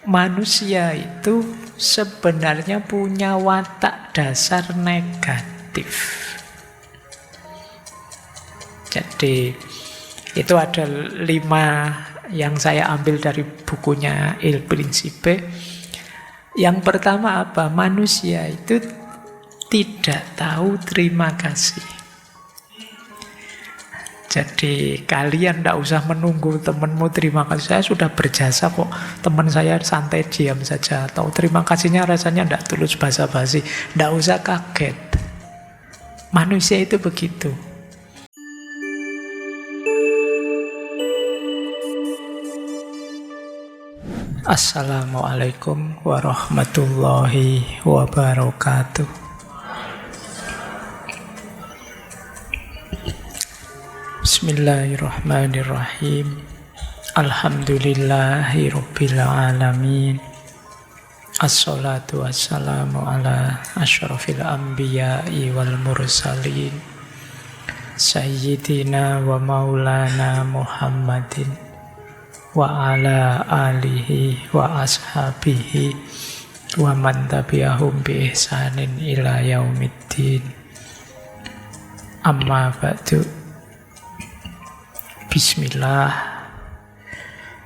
manusia itu sebenarnya punya watak dasar negatif. Jadi itu ada 5 yang saya ambil dari bukunya Il Principe. Yang pertama apa? Manusia itu tidak tahu terima kasih. Jadi kalian tidak usah menunggu temanmu terima kasih. Saya sudah berjasa kok, teman saya santai diam saja. Atau terima kasihnya rasanya tidak tulus basa-basi. Tidak usah kaget. Manusia itu begitu. Assalamualaikum warahmatullahi wabarakatuh. Bismillahirrahmanirrahim. Alhamdulillahi rabbil alamin. Assalatu wassalamu ala asyrafil anbiya'i wal mursalin, Sayyidina wa maulana Muhammadin wa ala alihi wa ashabihi wa man tabi'ahum bi ihsanin ila yaumiddin. Amma ba'du. Bismillah.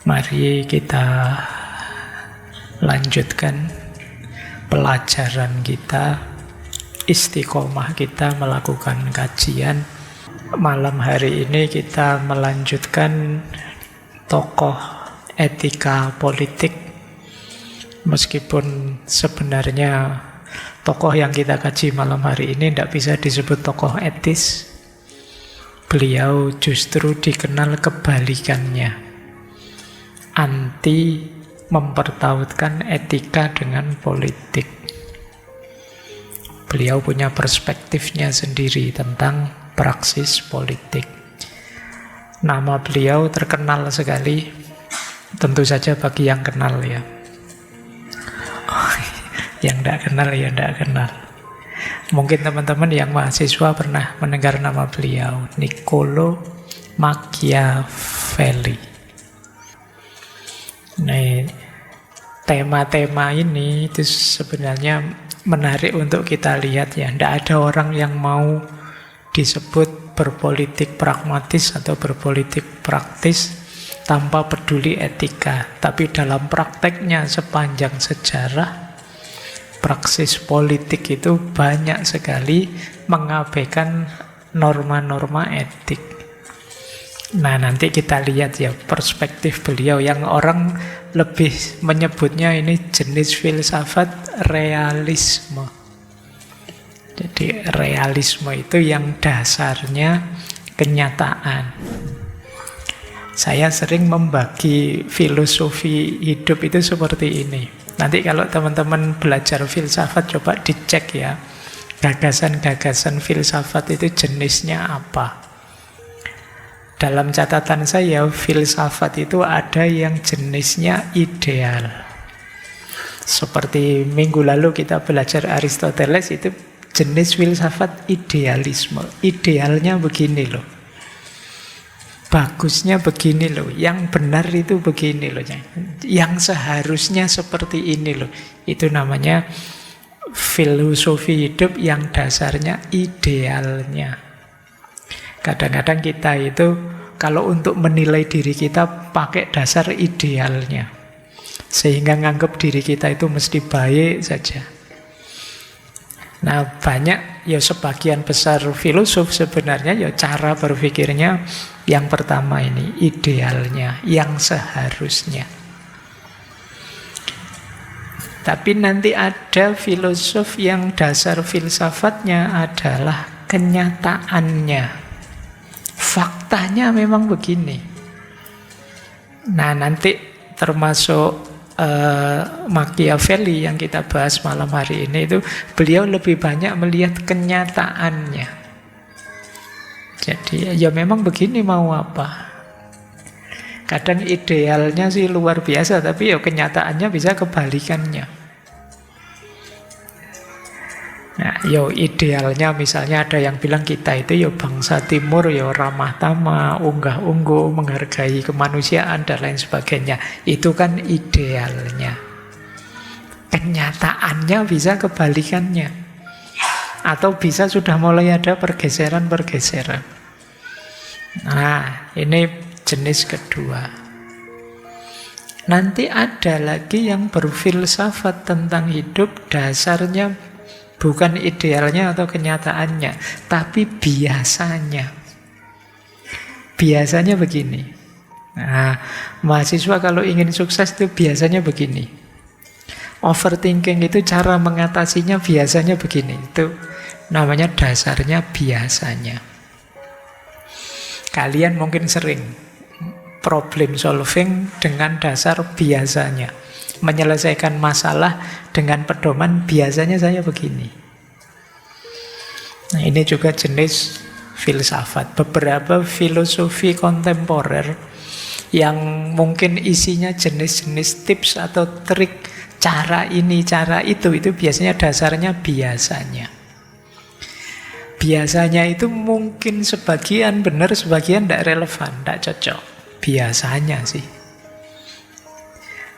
Mari kita lanjutkan pelajaran kita, istiqomah kita melakukan kajian. Malam hari ini kita melanjutkan tokoh etika politik. Meskipun sebenarnya tokoh yang kita kaji malam hari ini tidak bisa disebut tokoh etis. Beliau justru dikenal kebalikannya, anti mempertautkan etika dengan politik. Beliau punya perspektifnya sendiri tentang praksis politik. Nama beliau terkenal sekali, tentu saja bagi yang kenal ya. Yang tidak kenal ya tidak kenal. Mungkin teman-teman yang mahasiswa pernah mendengar nama beliau, Niccolo Machiavelli. Nah, tema-tema ini itu sebenarnya menarik untuk kita lihat ya. Tidak ada orang yang mau disebut berpolitik pragmatis atau berpolitik praktis tanpa peduli etika. Tapi dalam prakteknya sepanjang sejarah, praksis politik itu banyak sekali mengabaikan norma-norma etik. Nah, nanti kita lihat ya perspektif beliau yang orang lebih menyebutnya ini jenis filsafat realisme. Jadi realisme itu yang dasarnya kenyataan. Saya sering membagi filosofi hidup itu seperti ini. Nanti kalau teman-teman belajar filsafat coba dicek ya, gagasan-gagasan filsafat itu jenisnya apa. Dalam catatan saya, filsafat itu ada yang jenisnya ideal. Seperti minggu lalu kita belajar Aristoteles, itu jenis filsafat idealisme. Idealnya begini loh. Bagusnya begini loh, yang benar itu begini loh, yang seharusnya seperti ini loh. Itu namanya filosofi hidup yang dasarnya idealnya. Kadang-kadang kita itu kalau untuk menilai diri kita pakai dasar idealnya, sehingga nganggap diri kita itu mesti baik saja. Nah, banyak ya sebagian besar filosof sebenarnya ya cara berpikirnya yang pertama ini idealnya, yang seharusnya. Tapi nanti ada filosof yang dasar filsafatnya adalah kenyataannya. Faktanya memang begini. Nah, nanti termasuk Machiavelli yang kita bahas malam hari ini itu beliau lebih banyak melihat kenyataannya. Jadi ya memang begini mau apa. Kadang idealnya sih luar biasa, tapi ya kenyataannya bisa kebalikannya. Nah, yo idealnya misalnya ada yang bilang kita itu yo bangsa timur yo ramah tamah, unggah-ungguh, menghargai kemanusiaan dan lain sebagainya. Itu kan idealnya. Kenyataannya bisa kebalikannya. Atau bisa sudah mulai ada pergeseran-pergeseran. Nah, ini jenis kedua. Nanti ada lagi yang berfilsafat tentang hidup, dasarnya bukan idealnya atau kenyataannya, tapi biasanya. Biasanya begini. Nah, mahasiswa kalau ingin sukses itu biasanya begini. Overthinking itu cara mengatasinya biasanya begini. Itu namanya dasarnya biasanya. Kalian mungkin sering problem solving dengan dasar biasanya. Menyelesaikan masalah dengan pedoman biasanya saya begini. Nah, ini juga jenis filsafat. Beberapa filosofi kontemporer yang mungkin isinya jenis-jenis tips atau trik, cara ini, cara itu biasanya dasarnya biasanya. Biasanya itu mungkin sebagian benar, sebagian tidak relevan, tidak cocok. Biasanya sih.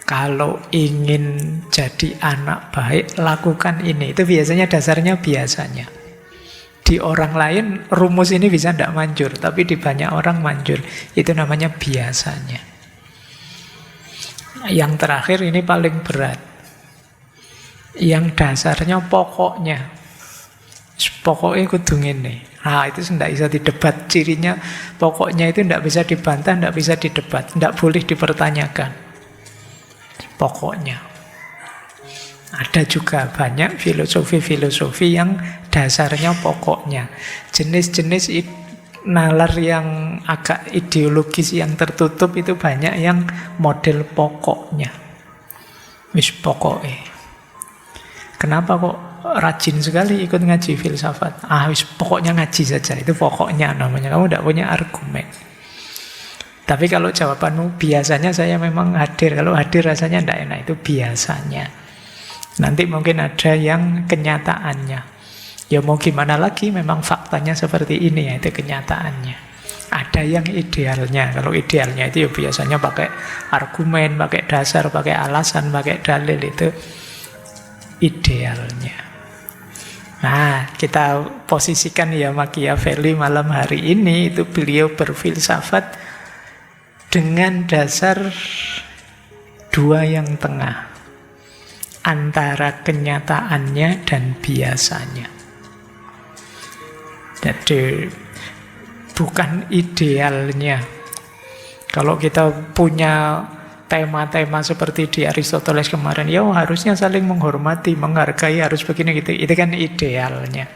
Kalau ingin jadi anak baik, lakukan ini. Itu biasanya dasarnya biasanya. Di orang lain rumus ini bisa tidak manjur, tapi di banyak orang manjur. Itu namanya biasanya. Yang terakhir ini paling berat. Yang dasarnya pokoknya. Pokoknya kudu ngene. Nah, itu tidak bisa didebat. Cirinya pokoknya itu tidak bisa dibantah, tidak bisa didebat, tidak boleh dipertanyakan. Pokoknya. Ada juga banyak filosofi-filosofi yang dasarnya pokoknya. Jenis-jenis nalar yang agak ideologis yang tertutup itu banyak yang model pokoknya. Wis pokoknya. Kenapa kok rajin sekali ikut ngaji filsafat? Wis pokoknya ngaji saja. Itu pokoknya namanya. Kamu tidak punya argumen. Tapi kalau jawabanmu biasanya saya memang hadir. Kalau hadir rasanya tidak enak. Itu biasanya. Nanti mungkin ada yang kenyataannya. Ya mau gimana lagi, memang faktanya seperti ini ya, itu kenyataannya. Ada yang idealnya. Kalau idealnya itu ya biasanya pakai argumen, pakai dasar, pakai alasan, pakai dalil. Itu idealnya. Nah, kita posisikan ya Machiavelli malam hari ini, itu beliau berfilsafat dengan dasar dua yang tengah, antara kenyataannya dan biasanya. Jadi bukan idealnya. Kalau kita punya tema-tema seperti di Aristoteles kemarin, ya harusnya saling menghormati, menghargai, harus begini gitu. Itu kan idealnya.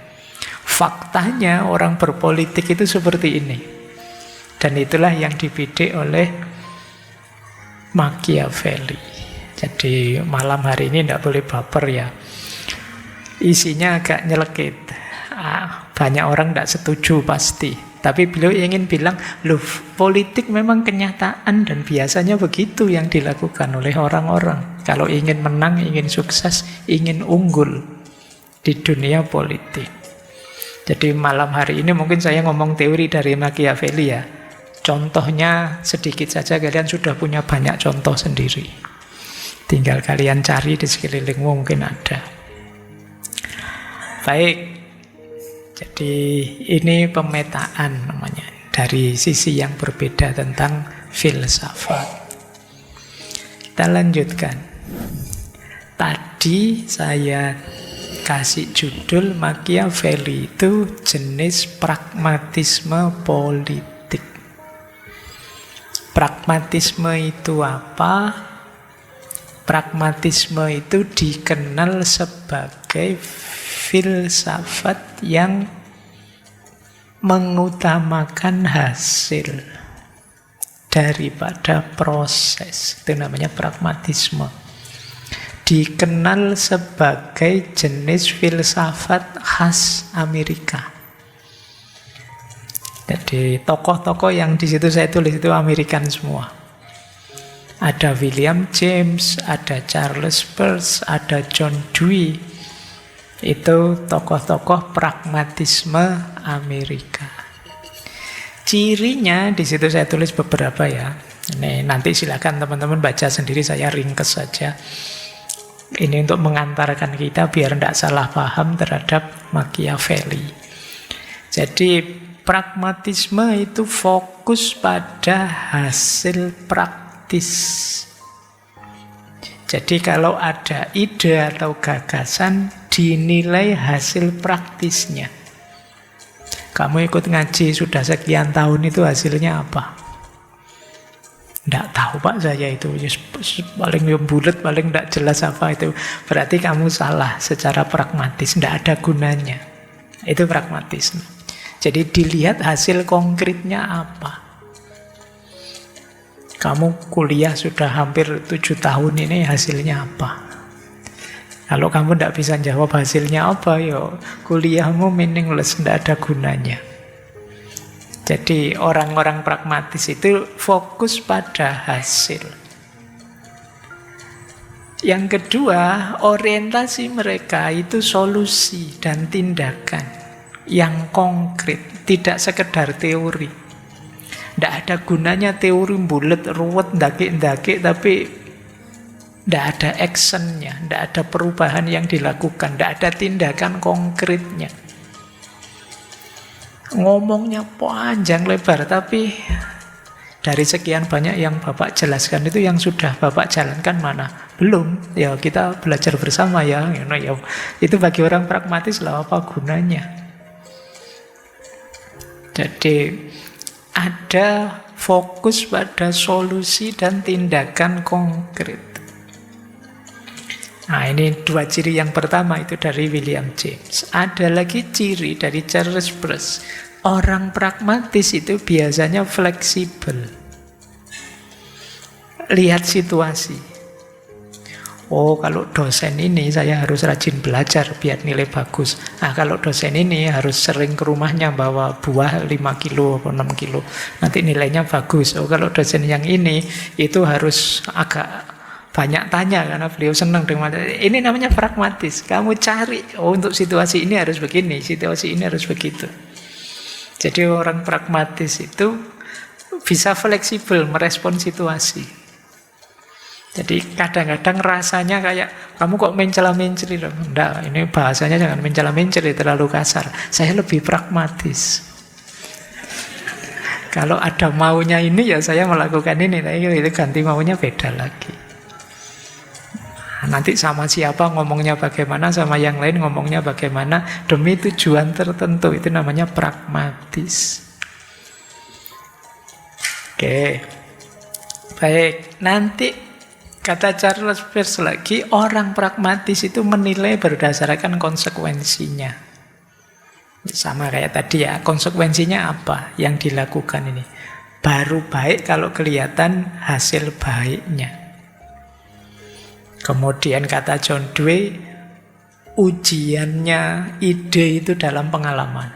Faktanya orang berpolitik itu seperti ini. Dan itulah yang dibidik oleh Machiavelli. Jadi malam hari ini tidak boleh baper ya. Isinya agak nyelekit. Banyak orang tidak setuju pasti. Tapi beliau ingin bilang, loh, politik memang kenyataan dan biasanya begitu yang dilakukan oleh orang-orang. Kalau ingin menang, ingin sukses, ingin unggul di dunia politik. Jadi malam hari ini mungkin saya ngomong teori dari Machiavelli ya. Contohnya sedikit saja, kalian sudah punya banyak contoh sendiri. Tinggal kalian cari di sekelilingmu mungkin ada. Baik. Jadi ini pemetaan namanya, dari sisi yang berbeda tentang filsafat. Kita lanjutkan. Tadi saya kasih judul Machiavelli itu jenis pragmatisme politik. Pragmatisme itu apa? Pragmatisme itu dikenal sebagai filsafat yang mengutamakan hasil daripada proses. Itu namanya pragmatisme. Dikenal sebagai jenis filsafat khas Amerika. Jadi tokoh-tokoh yang di situ saya tulis itu Amerikan semua. Ada William James, ada Charles Peirce, ada John Dewey. Itu tokoh-tokoh pragmatisme Amerika. Cirinya di situ saya tulis beberapa ya. Ini nanti silakan teman-teman baca sendiri, saya ringkes saja. Ini untuk mengantarkan kita biar tidak salah paham terhadap Machiavelli. Jadi pragmatisme itu fokus pada hasil praktis. Jadi kalau ada ide atau gagasan, dinilai hasil praktisnya. Kamu ikut ngaji sudah sekian tahun, itu hasilnya apa? Tidak tahu Pak saya itu, paling bulat, paling tidak jelas apa itu. Berarti kamu salah secara pragmatis, tidak ada gunanya. Itu pragmatisme. Jadi dilihat hasil konkretnya apa. Kamu kuliah sudah hampir 7 tahun ini, hasilnya apa? Kalau kamu tidak bisa jawab hasilnya apa, ya kuliahmu meaningless, tidak ada gunanya. Jadi orang-orang pragmatis itu fokus pada hasil. Yang kedua, orientasi mereka itu solusi dan tindakan yang konkret, tidak sekedar teori. Tidak ada gunanya teori bulat, ruwet, ndaki-ndaki, tapi tidak ada actionnya, tidak ada perubahan yang dilakukan, tidak ada tindakan konkretnya. Ngomongnya panjang lebar, tapi dari sekian banyak yang Bapak jelaskan itu yang sudah Bapak jalankan mana? Belum. Ya kita belajar bersama ya. Itu bagi orang pragmatis lah, apa gunanya? Jadi ada fokus pada solusi dan tindakan konkret. Nah, ini 2 ciri yang pertama itu dari William James. Ada lagi ciri dari Charles Peirce. Orang pragmatis itu biasanya fleksibel. Lihat situasi. Oh, kalau dosen ini saya harus rajin belajar biar nilai bagus. Nah, kalau dosen ini harus sering ke rumahnya bawa buah 5 kilo atau 6 kilo. Nanti nilainya bagus. Oh, kalau dosen yang ini itu harus agak banyak tanya karena beliau senang dengan ini. Namanya pragmatis. Kamu cari, oh untuk situasi ini harus begini, situasi ini harus begitu. Jadi orang pragmatis itu bisa fleksibel merespon situasi. Jadi kadang-kadang rasanya kayak kamu kok mencela-menceli. Enggak, ini bahasanya jangan mencela-menceli, terlalu kasar. Saya lebih pragmatis. Kalau ada maunya ini ya saya melakukan ini, tapi itu ganti maunya beda lagi. Nanti sama siapa ngomongnya bagaimana, sama yang lain ngomongnya bagaimana, demi tujuan tertentu. Itu namanya pragmatis. Oke. Baik, nanti kata Charles Peirce lagi, orang pragmatis itu menilai berdasarkan konsekuensinya. Sama kayak tadi ya, konsekuensinya apa yang dilakukan ini. Baru baik kalau kelihatan hasil baiknya. Kemudian kata John Dewey, ujiannya ide itu dalam pengalaman.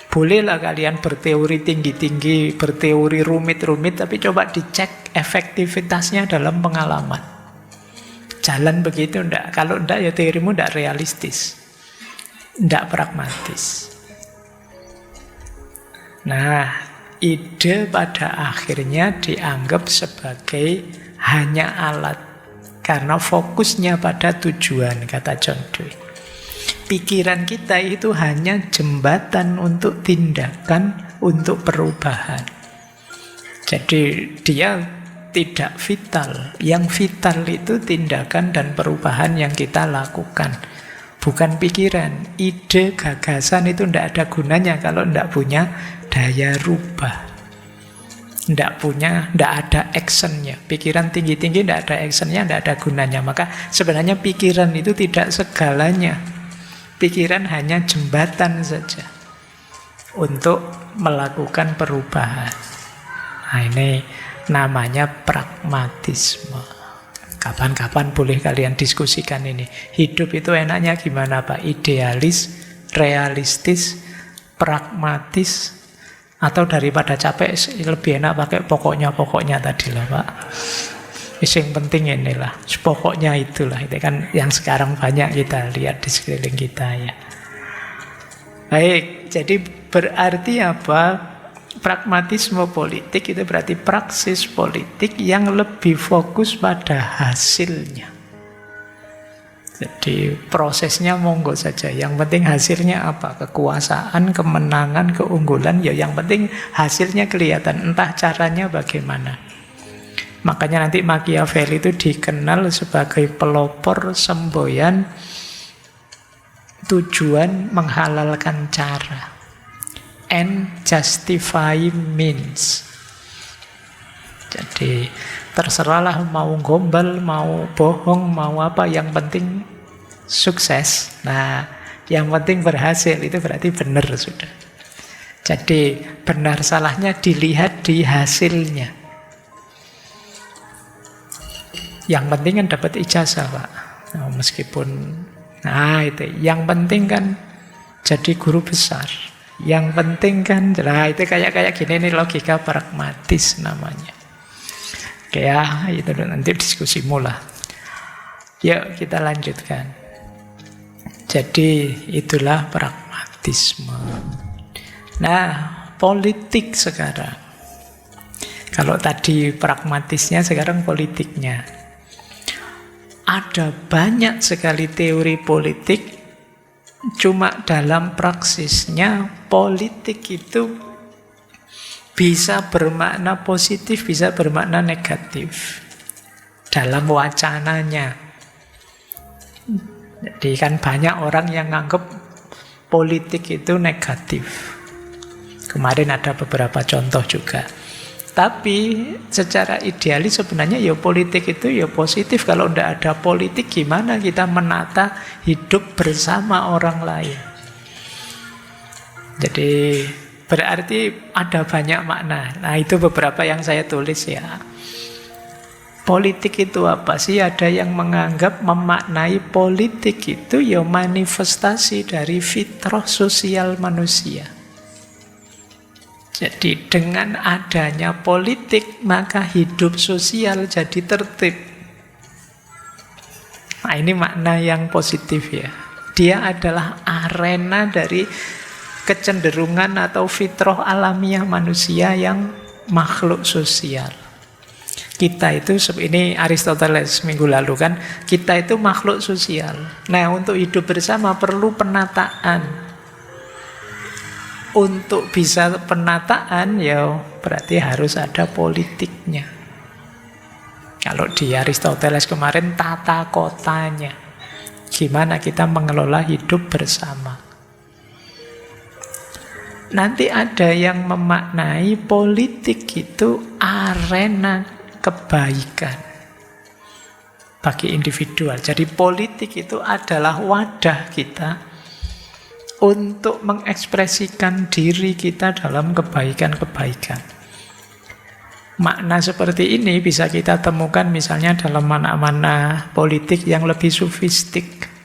Bolehlah kalian berteori tinggi-tinggi, berteori rumit-rumit, tapi coba dicek efektivitasnya dalam pengalaman. Jalan begitu enggak? Kalau enggak ya teorimu enggak realistis, enggak pragmatis. Nah, ide pada akhirnya dianggap sebagai hanya alat. Karena fokusnya pada tujuan, kata John Dewey. Pikiran kita itu hanya jembatan untuk tindakan, untuk perubahan. Jadi dia tidak vital. Yang vital itu tindakan dan perubahan yang kita lakukan. Bukan pikiran. Ide, gagasan itu tidak ada gunanya kalau tidak punya daya rubah. Tidak ada actionnya. Pikiran tinggi-tinggi tidak ada actionnya, tidak ada gunanya. Maka sebenarnya pikiran itu tidak segalanya. Pikiran hanya jembatan saja untuk melakukan perubahan. Nah, ini namanya pragmatisme. Kapan-kapan boleh kalian diskusikan ini. Hidup itu enaknya gimana Pak? Idealis, realistis, pragmatis, atau daripada capek lebih enak pakai pokoknya tadi lah Pak. Yang penting inilah, pokoknya itulah. Itu kan yang sekarang banyak kita lihat di sekeliling kita ya. Baik, jadi berarti apa? Pragmatisme politik itu berarti praksis politik yang lebih fokus pada hasilnya. Jadi prosesnya monggo saja. Yang penting hasilnya apa? Kekuasaan, kemenangan, keunggulan. Ya yang penting hasilnya kelihatan. Entah caranya bagaimana. Makanya nanti Machiavelli itu dikenal sebagai pelopor semboyan tujuan menghalalkan cara. And justify means. Jadi terserahlah mau gombal, mau bohong, mau apa, yang penting sukses. Nah, yang penting berhasil, itu berarti benar sudah. Jadi benar salahnya dilihat di hasilnya. Yang penting kan dapat ijazah, Pak. Nah, meskipun, nah itu, yang penting kan jadi guru besar. Yang penting kan, nah itu kayak gini nih, logika pragmatis namanya. Oke ya, itu nanti diskusi mula. Yuk kita lanjutkan. Jadi itulah pragmatisme. Nah, politik sekarang. Kalau tadi pragmatisnya, sekarang politiknya. Ada banyak sekali teori politik, cuma dalam praksisnya politik itu bisa bermakna positif, bisa bermakna negatif dalam wacananya. Jadi kan banyak orang yang nganggep politik itu negatif. Kemarin ada beberapa contoh juga. Tapi secara idealis sebenarnya ya politik itu ya positif. Kalau tidak ada politik, gimana kita menata hidup bersama orang lain? Jadi berarti ada banyak makna. Nah itu beberapa yang saya tulis ya. Politik itu apa sih? Ada yang menganggap memaknai politik itu ya manifestasi dari fitrah sosial manusia. Jadi dengan adanya politik maka hidup sosial jadi tertib. Nah ini makna yang positif ya. Dia adalah arena dari kecenderungan atau fitrah alamiah manusia yang makhluk sosial. Kita itu, ini Aristoteles minggu lalu kan, kita itu makhluk sosial. Nah untuk hidup bersama perlu penataan. Untuk bisa penataan ya berarti harus ada politiknya. Kalau di Aristoteles kemarin tata kotanya. Gimana kita mengelola hidup bersama. Nanti ada yang memaknai politik itu arena kebaikan bagi individual. Jadi politik itu adalah wadah kita untuk mengekspresikan diri kita dalam kebaikan-kebaikan. Makna seperti ini bisa kita temukan misalnya dalam mana-mana politik yang lebih sofistik.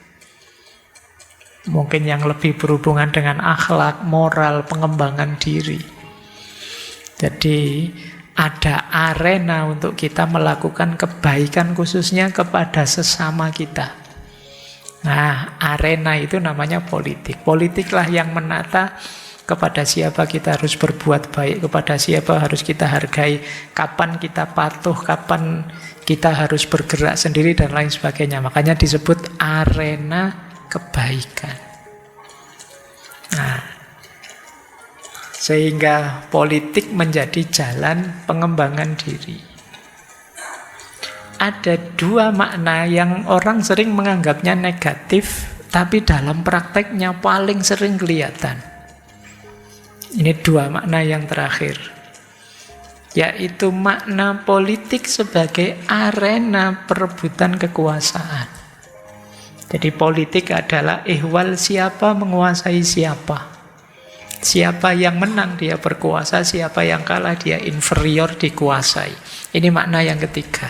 Mungkin yang lebih berhubungan dengan akhlak, moral, pengembangan diri. Jadi ada arena untuk kita melakukan kebaikan khususnya kepada sesama kita. Nah, arena itu namanya politik. Politiklah yang menata kepada siapa kita harus berbuat baik, kepada siapa harus kita hargai, kapan kita patuh, kapan kita harus bergerak sendiri, dan lain sebagainya. Makanya disebut arena kebaikan. Nah, sehingga politik menjadi jalan pengembangan diri. Ada dua makna yang orang sering menganggapnya negatif, tapi dalam prakteknya paling sering kelihatan. Ini dua makna yang terakhir, yaitu makna politik sebagai arena perebutan kekuasaan. Jadi politik adalah ihwal siapa menguasai siapa. Siapa yang menang dia berkuasa, siapa yang kalah dia inferior dikuasai. Ini makna yang ketiga,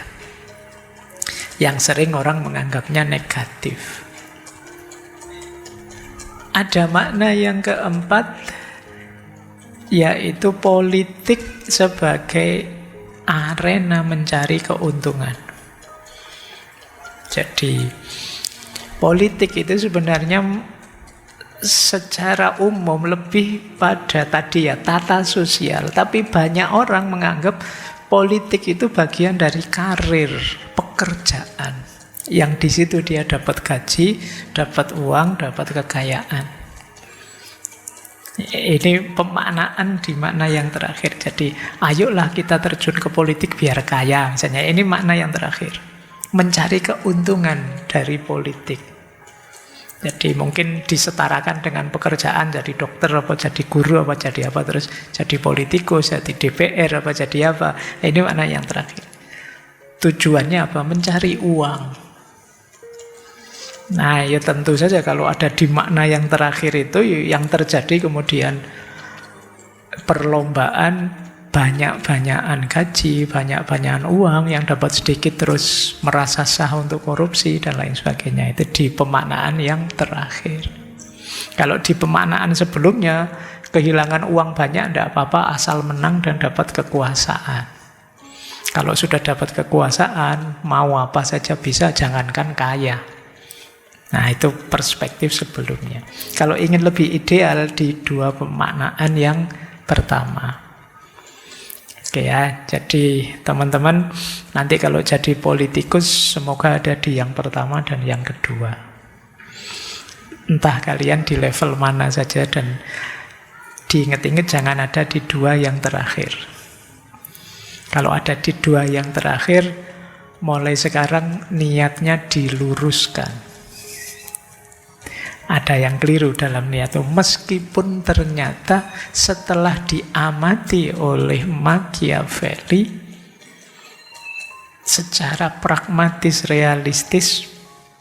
yang sering orang menganggapnya negatif. Ada makna yang keempat, yaitu politik sebagai arena mencari keuntungan. Jadi politik itu sebenarnya secara umum lebih pada tadi ya tata sosial, tapi banyak orang menganggap politik itu bagian dari karir, pekerjaan. Yang di situ dia dapat gaji, dapat uang, dapat kekayaan. Ini pemaknaan di makna yang terakhir. Jadi, ayolah kita terjun ke politik biar kaya. Misalnya, ini makna yang terakhir. Mencari keuntungan dari politik. Jadi mungkin disetarakan dengan pekerjaan, jadi dokter, apa jadi guru, apa jadi apa, terus jadi politikus, jadi DPR, apa jadi apa. Ini makna yang terakhir. Tujuannya apa? Mencari uang. Nah, ya tentu saja kalau ada di makna yang terakhir itu, yang terjadi kemudian perlombaan, banyak-banyakan gaji, banyak-banyakan uang, yang dapat sedikit terus merasa sah untuk korupsi, dan lain sebagainya. Itu di pemaknaan yang terakhir. Kalau di pemaknaan sebelumnya, kehilangan uang banyak tidak apa-apa, asal menang dan dapat kekuasaan. Kalau sudah dapat kekuasaan, mau apa saja bisa, jangankan kaya. Nah, itu perspektif sebelumnya. Kalau ingin lebih ideal di dua pemaknaan yang pertama. Oke ya, jadi teman-teman nanti kalau jadi politikus semoga ada di yang pertama dan yang kedua. Entah kalian di level mana saja, dan diingat-ingat jangan ada di dua yang terakhir. Kalau ada di dua yang terakhir, mulai sekarang niatnya diluruskan. Ada yang keliru dalam niat itu. Meskipun ternyata setelah diamati oleh Machiavelli, secara pragmatis, realistis,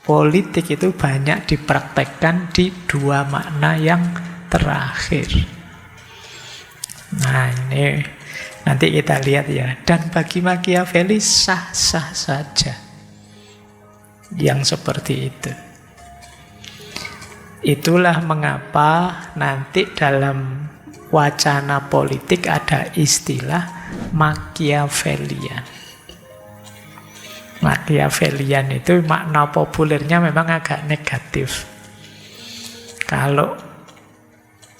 politik itu banyak dipraktekkan di dua makna yang terakhir. Nah, ini nanti kita lihat ya. Dan bagi Machiavelli sah-sah saja yang seperti itu. Itulah mengapa nanti dalam wacana politik ada istilah Machiavellian. Machiavellian itu makna populernya memang agak negatif. Kalau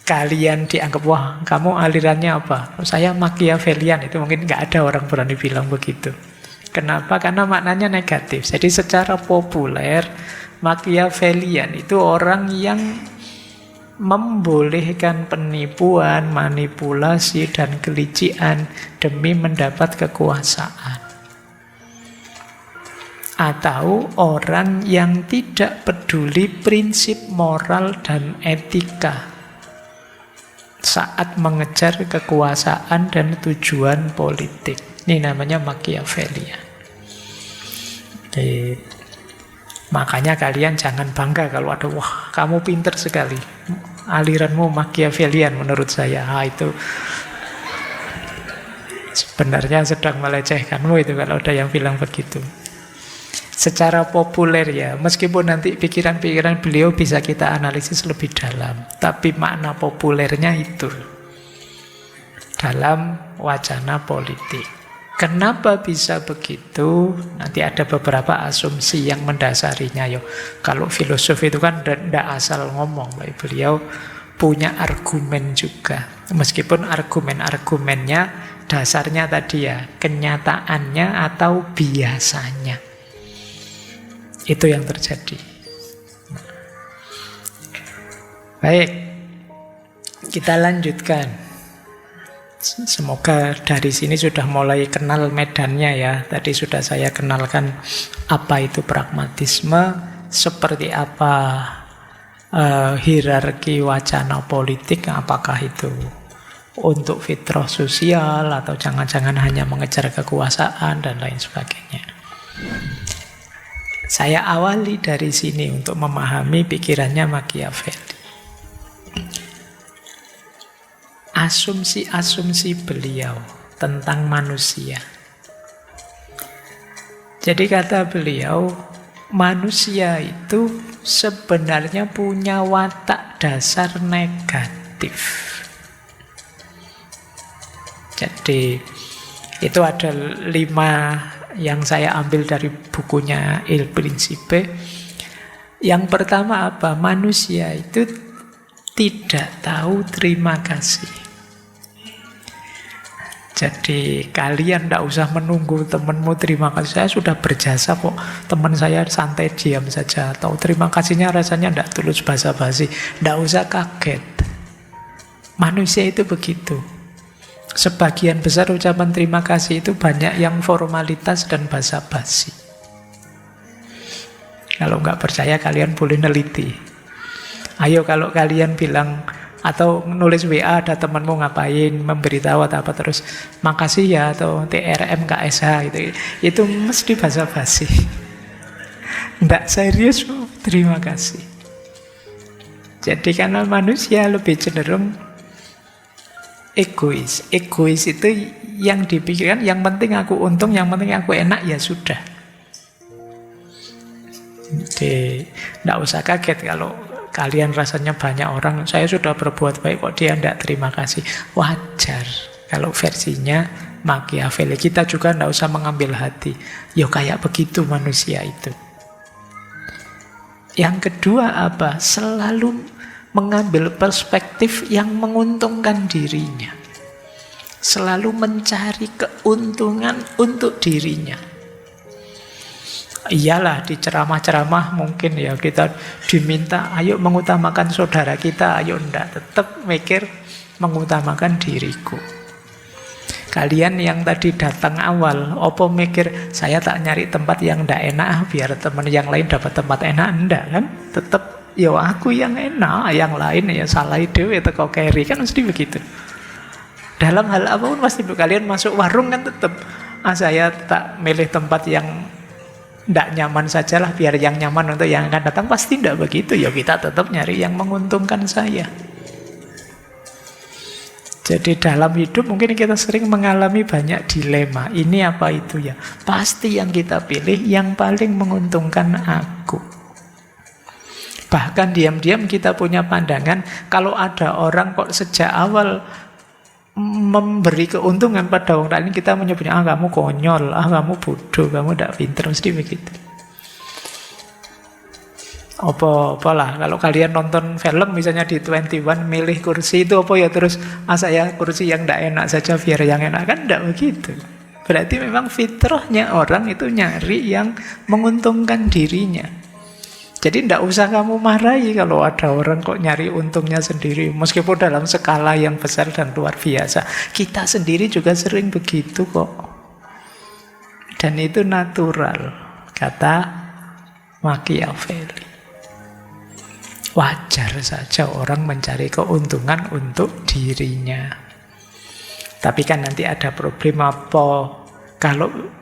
kalian dianggap, wah kamu alirannya apa? Saya Machiavellian, itu mungkin nggak ada orang berani bilang begitu. Kenapa? Karena maknanya negatif. Jadi secara populer, Machiavellian itu orang yang membolehkan penipuan, manipulasi, dan kelicikan demi mendapat kekuasaan. Atau orang yang tidak peduli prinsip moral dan etika saat mengejar kekuasaan dan tujuan politik. Ini namanya Machiavellian. Makanya kalian jangan bangga kalau ada, wah kamu pinter sekali, aliranmu Machiavellian menurut saya. Itu sebenarnya sedang melecehkanmu itu kalau ada yang bilang begitu. Secara populer ya, meskipun nanti pikiran-pikiran beliau bisa kita analisis lebih dalam, tapi makna populernya itu dalam wacana politik. Kenapa bisa begitu? Nanti ada beberapa asumsi yang mendasarinya. Kalau filosof itu kan tidak asal ngomong, beliau punya argumen juga. Meskipun argumen-argumennya dasarnya tadi ya, kenyataannya atau biasanya. Itu yang terjadi. Baik, kita lanjutkan. Semoga dari sini sudah mulai kenal medannya ya. Tadi sudah saya kenalkan apa itu pragmatisme, seperti apa hierarki wacana politik, apakah itu untuk fitrah sosial atau jangan-jangan hanya mengejar kekuasaan dan lain sebagainya. Saya awali dari sini untuk memahami pikirannya Machiavelli. Asumsi-asumsi beliau tentang manusia. Jadi kata beliau, manusia itu sebenarnya punya watak dasar negatif. Jadi itu ada 5 yang saya ambil dari bukunya Il Principe. Yang pertama apa? Manusia itu tidak tahu terima kasih. Jadi kalian tidak usah menunggu temanmu terima kasih. Saya sudah berjasa kok, teman saya santai diam saja. Atau terima kasihnya rasanya tidak tulus basa-basi. Tidak usah kaget. Manusia itu begitu. Sebagian besar ucapan terima kasih itu banyak yang formalitas dan basa-basi. Kalau nggak percaya kalian boleh neliti. Ayo kalau kalian bilang atau nulis WA ada temanmu ngapain, memberitahu atau apa terus makasih ya atau TRM KSH itu mesti basa-basi. Nggak serius, terima kasih. Jadi karena manusia lebih cenderung egois. Egois itu yang dipikirkan yang penting aku untung, yang penting aku enak ya sudah. Jadi nggak usah kaget kalau kalian rasanya banyak orang, saya sudah berbuat baik kok dia tidak terima kasih. Wajar. Kalau versinya Machiavelli, kita juga tidak usah mengambil hati. Ya kayak begitu manusia itu. Yang kedua apa? Selalu mengambil perspektif yang menguntungkan dirinya. Selalu mencari keuntungan untuk dirinya. Iyalah di ceramah-ceramah mungkin ya kita diminta ayo mengutamakan saudara kita, ayo ndak, tetap mikir mengutamakan diriku. Kalian yang tadi datang awal, opo mikir saya tak nyari tempat yang ndak enak biar teman yang lain dapat tempat enak, ndak kan? Tetap yo aku yang enak, yang lain ya salah dhewe teko keri, kan mesti begitu. Dalam hal apapun pasti kalian masuk warung kan tetap saya tak milih tempat yang tidak nyaman sajalah biar yang nyaman untuk yang akan datang, pasti tidak begitu. Ya kita tetap nyari yang menguntungkan saya. Jadi dalam hidup mungkin kita sering mengalami banyak dilema. Ini apa itu ya? Pasti yang kita pilih yang paling menguntungkan aku. Bahkan diam-diam kita punya pandangan kalau ada orang kok sejak awal memberi keuntungan pada orang lain, kita menyebutnya kamu konyol, kamu bodoh, kamu tidak pintar, mesti begitu. Apa-apalah kalau kalian nonton film misalnya di 21 milih kursi itu apa ya terus saya kursi yang tidak enak saja biar yang enak, kan tidak begitu. Berarti memang fitrahnya orang itu nyari yang menguntungkan dirinya. Jadi tidak usah kamu marahi kalau ada orang kok nyari untungnya sendiri. Meskipun dalam skala yang besar dan luar biasa. Kita sendiri juga sering begitu kok. Dan itu natural, kata Machiavelli. Wajar saja orang mencari keuntungan untuk dirinya. Tapi kan nanti ada problem apa? Kalau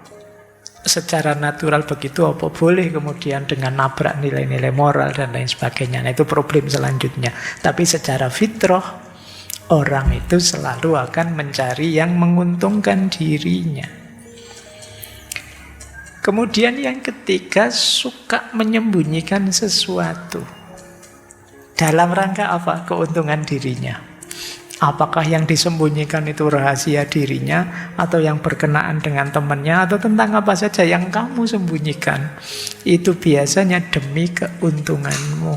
secara natural begitu apa boleh kemudian dengan nabrak nilai-nilai moral dan lain sebagainya. Nah itu problem selanjutnya. Tapi secara fitrah orang itu selalu akan mencari yang menguntungkan dirinya. Kemudian yang ketiga, suka menyembunyikan sesuatu. Dalam rangka apa? Keuntungan dirinya. Apakah yang disembunyikan itu rahasia dirinya, atau yang berkenaan dengan temannya, atau tentang apa saja yang kamu sembunyikan, itu biasanya demi keuntunganmu.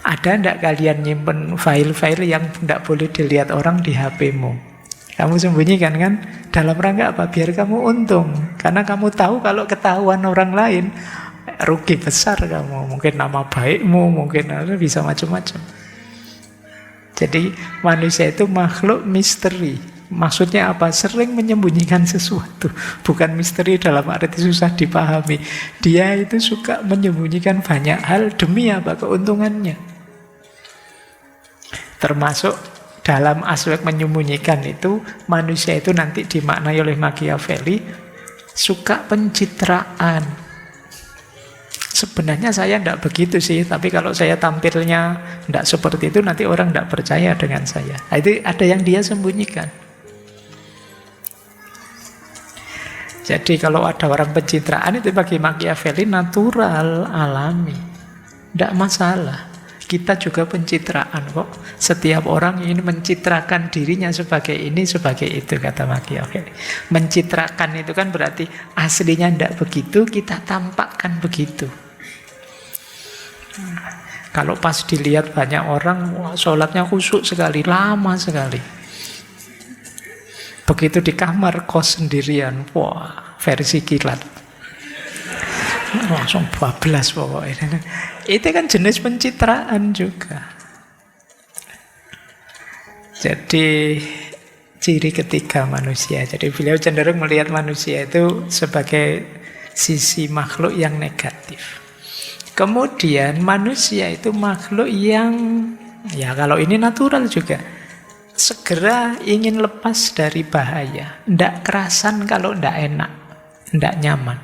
Ada tidak kalian nyimpen file-file yang tidak boleh dilihat orang di HP-mu? Kamu sembunyikan kan? Dalam rangka apa? Biar kamu untung. Karena kamu tahu kalau ketahuan orang lain, rugi besar kamu. Mungkin nama baikmu, mungkin bisa macam-macam. Jadi manusia itu makhluk misteri. Maksudnya apa? Sering menyembunyikan sesuatu. Bukan misteri dalam arti susah dipahami. Dia itu suka menyembunyikan banyak hal demi apa? Keuntungannya. Termasuk dalam aspek menyembunyikan itu, manusia itu nanti dimaknai oleh Machiavelli suka pencitraan. Sebenarnya saya tidak begitu sih, tapi kalau saya tampilnya tidak seperti itu, nanti orang tidak percaya dengan saya. Nah, itu ada yang dia sembunyikan. Jadi kalau ada orang pencitraan itu bagi Machiavelli natural, alami. Tidak masalah. Kita juga pencitraan kok. Setiap orang ingin mencitrakan dirinya sebagai ini, sebagai itu, kata Machiavelli. Mencitrakan itu kan berarti aslinya tidak begitu, kita tampakkan begitu. Kalau pas dilihat banyak orang, wah, sholatnya khusyuk sekali, lama sekali. Begitu di kamar kos sendirian, wah, versi kilat. Langsung bablas pokoknya. Itu kan jenis pencitraan juga. Jadi ciri ketiga manusia. Jadi beliau cenderung melihat manusia itu sebagai sisi makhluk yang negatif. Kemudian manusia itu makhluk yang, ya kalau ini natural juga, segera ingin lepas dari bahaya. Tidak kerasan kalau tidak enak, tidak nyaman.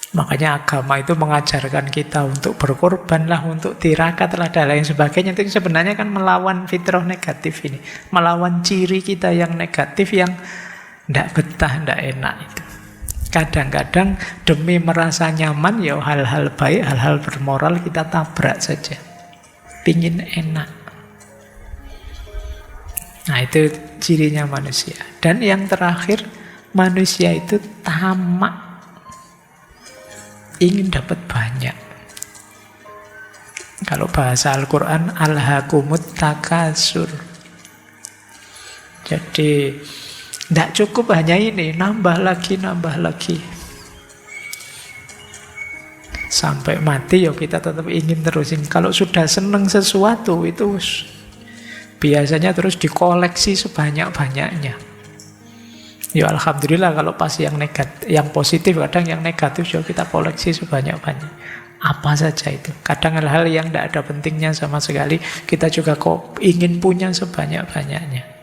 Makanya agama itu mengajarkan kita untuk berkorban lah, untuk tirakat lah, dan lain sebagainya. Itu sebenarnya kan melawan fitrah negatif ini. Melawan ciri kita yang negatif, yang tidak betah, tidak enak itu. Kadang-kadang demi merasa nyaman, ya hal-hal baik, hal-hal bermoral kita tabrak saja. Pingin enak. Nah itu cirinya manusia. Dan yang terakhir, manusia itu tamak. Ingin dapat banyak. Kalau bahasa Al-Quran, alhaakumut takasur. Jadi tidak cukup hanya ini, nambah lagi, nambah lagi. Sampai mati ya kita tetap ingin terusin. Kalau sudah senang sesuatu itu biasanya terus dikoleksi sebanyak-banyaknya. Ya alhamdulillah kalau pas yang negatif, yang positif, kadang yang negatif juga kita koleksi sebanyak-banyak. Apa saja itu. Kadang hal-hal yang tidak ada pentingnya sama sekali, kita juga kok ingin punya sebanyak-banyaknya.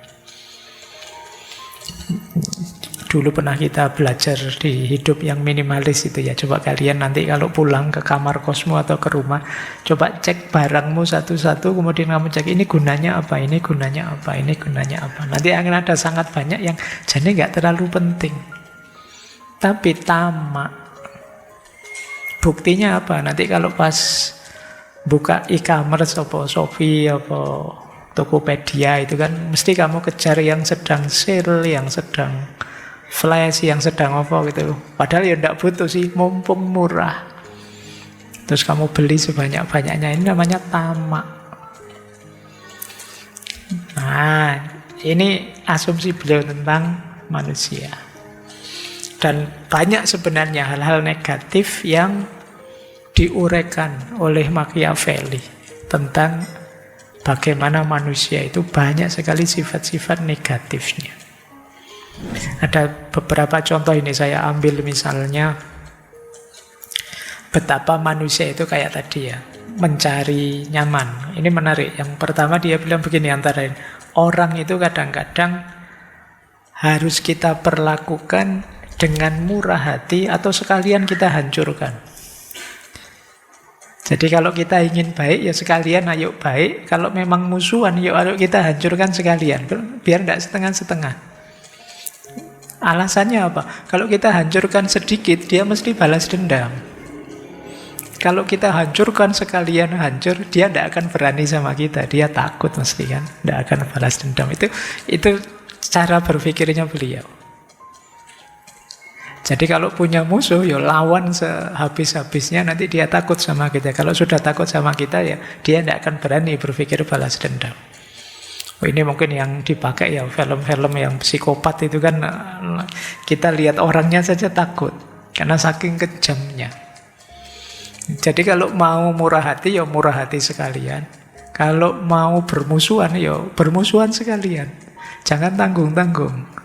Dulu pernah kita belajar di hidup yang minimalis itu ya. Coba kalian nanti kalau pulang ke kamar kosmu atau ke rumah, coba cek barangmu satu-satu, kemudian kamu cek ini gunanya apa, ini gunanya apa, ini gunanya apa. Nanti akan ada sangat banyak yang jadi nggak terlalu penting. Tapi tamak. Buktinya apa? Nanti kalau pas buka e-commerce, apa Shopee, apa Tokopedia, itu kan mesti kamu kejar yang sedang sale, yang sedang flash, yang sedang apa gitu. Padahal ya tidak butuh sih, mumpung murah. Terus kamu beli sebanyak-banyaknya. Ini namanya tamak. Nah, ini asumsi beliau tentang manusia. Dan banyak sebenarnya hal-hal negatif yang diuraikan oleh Machiavelli tentang bagaimana manusia itu banyak sekali sifat-sifat negatifnya. Ada beberapa contoh ini saya ambil, misalnya betapa manusia itu kayak tadi ya, mencari nyaman. Ini menarik. Yang pertama dia bilang begini, antara lain, orang itu kadang-kadang harus kita perlakukan dengan murah hati atau sekalian kita hancurkan. Jadi kalau kita ingin baik, ya sekalian ayo baik. Kalau memang musuhan, yuk ayo kita hancurkan sekalian. Biar tidak setengah-setengah. Alasannya apa? Kalau kita hancurkan sedikit, dia mesti balas dendam. Kalau kita hancurkan sekalian hancur, dia tidak akan berani sama kita. Dia takut mesti kan, tidak akan balas dendam. Itu cara berpikirnya beliau. Jadi kalau punya musuh, ya lawan sehabis-habisnya, nanti dia takut sama kita. Kalau sudah takut sama kita, ya dia tidak akan berani berpikir balas dendam. Ini mungkin yang dipakai ya film-film yang psikopat itu kan, kita lihat orangnya saja takut karena saking kejamnya. Jadi kalau mau murah hati, ya murah hati sekalian. Kalau mau bermusuhan, ya bermusuhan sekalian. Jangan tanggung-tanggung.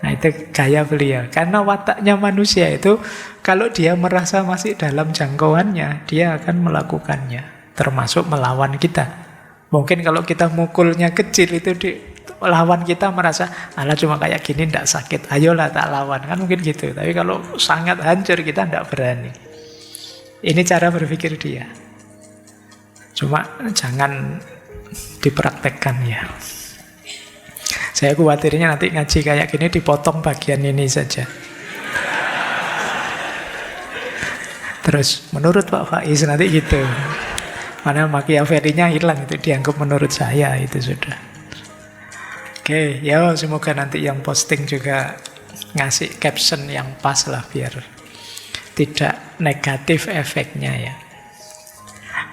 Nah itu gaya beliau. Karena wataknya manusia itu, kalau dia merasa masih dalam jangkauannya, dia akan melakukannya, termasuk melawan kita. Mungkin kalau kita mukulnya kecil itu lawan kita merasa, alah cuma kayak gini tidak sakit, ayolah tak lawan, kan mungkin gitu. Tapi kalau sangat hancur kita tidak berani. Ini cara berpikir dia. Cuma jangan dipraktekkan ya. Saya khawatirnya nanti ngaji kayak gini dipotong bagian ini saja. Terus menurut Pak Faiz nanti gitu. Mana Machiavelli-nya hilang, itu dianggap menurut saya itu sudah. Oke, ya semoga nanti yang posting juga ngasih caption yang pas lah biar tidak negatif efeknya ya.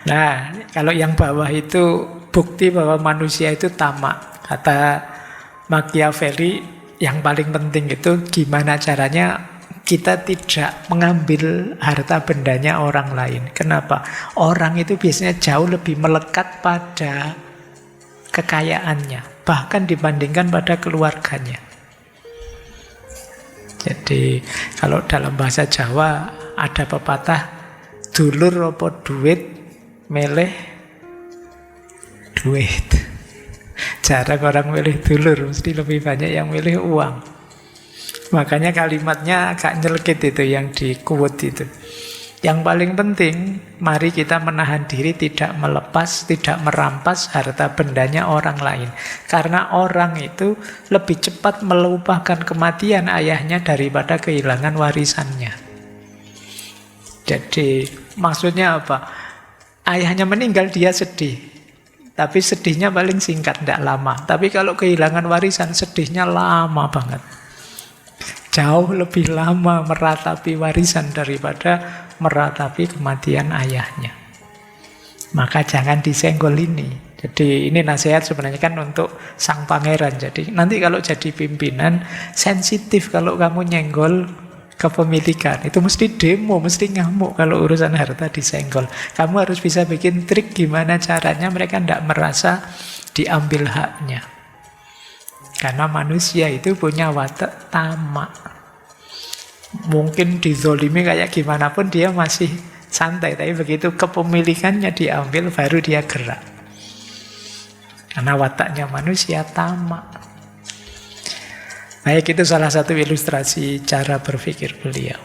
Nah, kalau yang bawah itu bukti bahwa manusia itu tamak. Kata Machiavelli yang paling penting itu gimana caranya kita tidak mengambil harta bendanya orang lain. Kenapa? Orang itu biasanya jauh lebih melekat pada kekayaannya, bahkan dibandingkan pada keluarganya. Jadi kalau dalam bahasa Jawa ada pepatah, dulur apa duit, meleh duit. Jarang orang milih dulur, mesti lebih banyak yang milih uang. Makanya kalimatnya agak nyelkit itu yang di quote itu. Yang paling penting, mari kita menahan diri tidak melepas, tidak merampas harta bendanya orang lain. Karena orang itu lebih cepat melupakan kematian ayahnya daripada kehilangan warisannya. Jadi maksudnya apa? Ayahnya meninggal dia sedih. Tapi sedihnya paling singkat, tidak lama. Tapi kalau kehilangan warisan, sedihnya lama banget. Jauh lebih lama meratapi warisan daripada meratapi kematian ayahnya. Maka jangan disenggol ini. Jadi ini nasihat sebenarnya kan untuk sang pangeran. Jadi nanti kalau jadi pimpinan, sensitif kalau kamu nyenggol kepemilikan. Itu mesti demo, mesti ngamuk kalau urusan harta disenggol. Kamu harus bisa bikin trik gimana caranya mereka tidak merasa diambil haknya. Karena manusia itu punya watak tamak. Mungkin dizolimi kayak gimana pun dia masih santai. Tapi begitu kepemilikannya diambil baru dia gerak. Karena wataknya manusia tamak. Baik, itu salah satu ilustrasi cara berpikir beliau.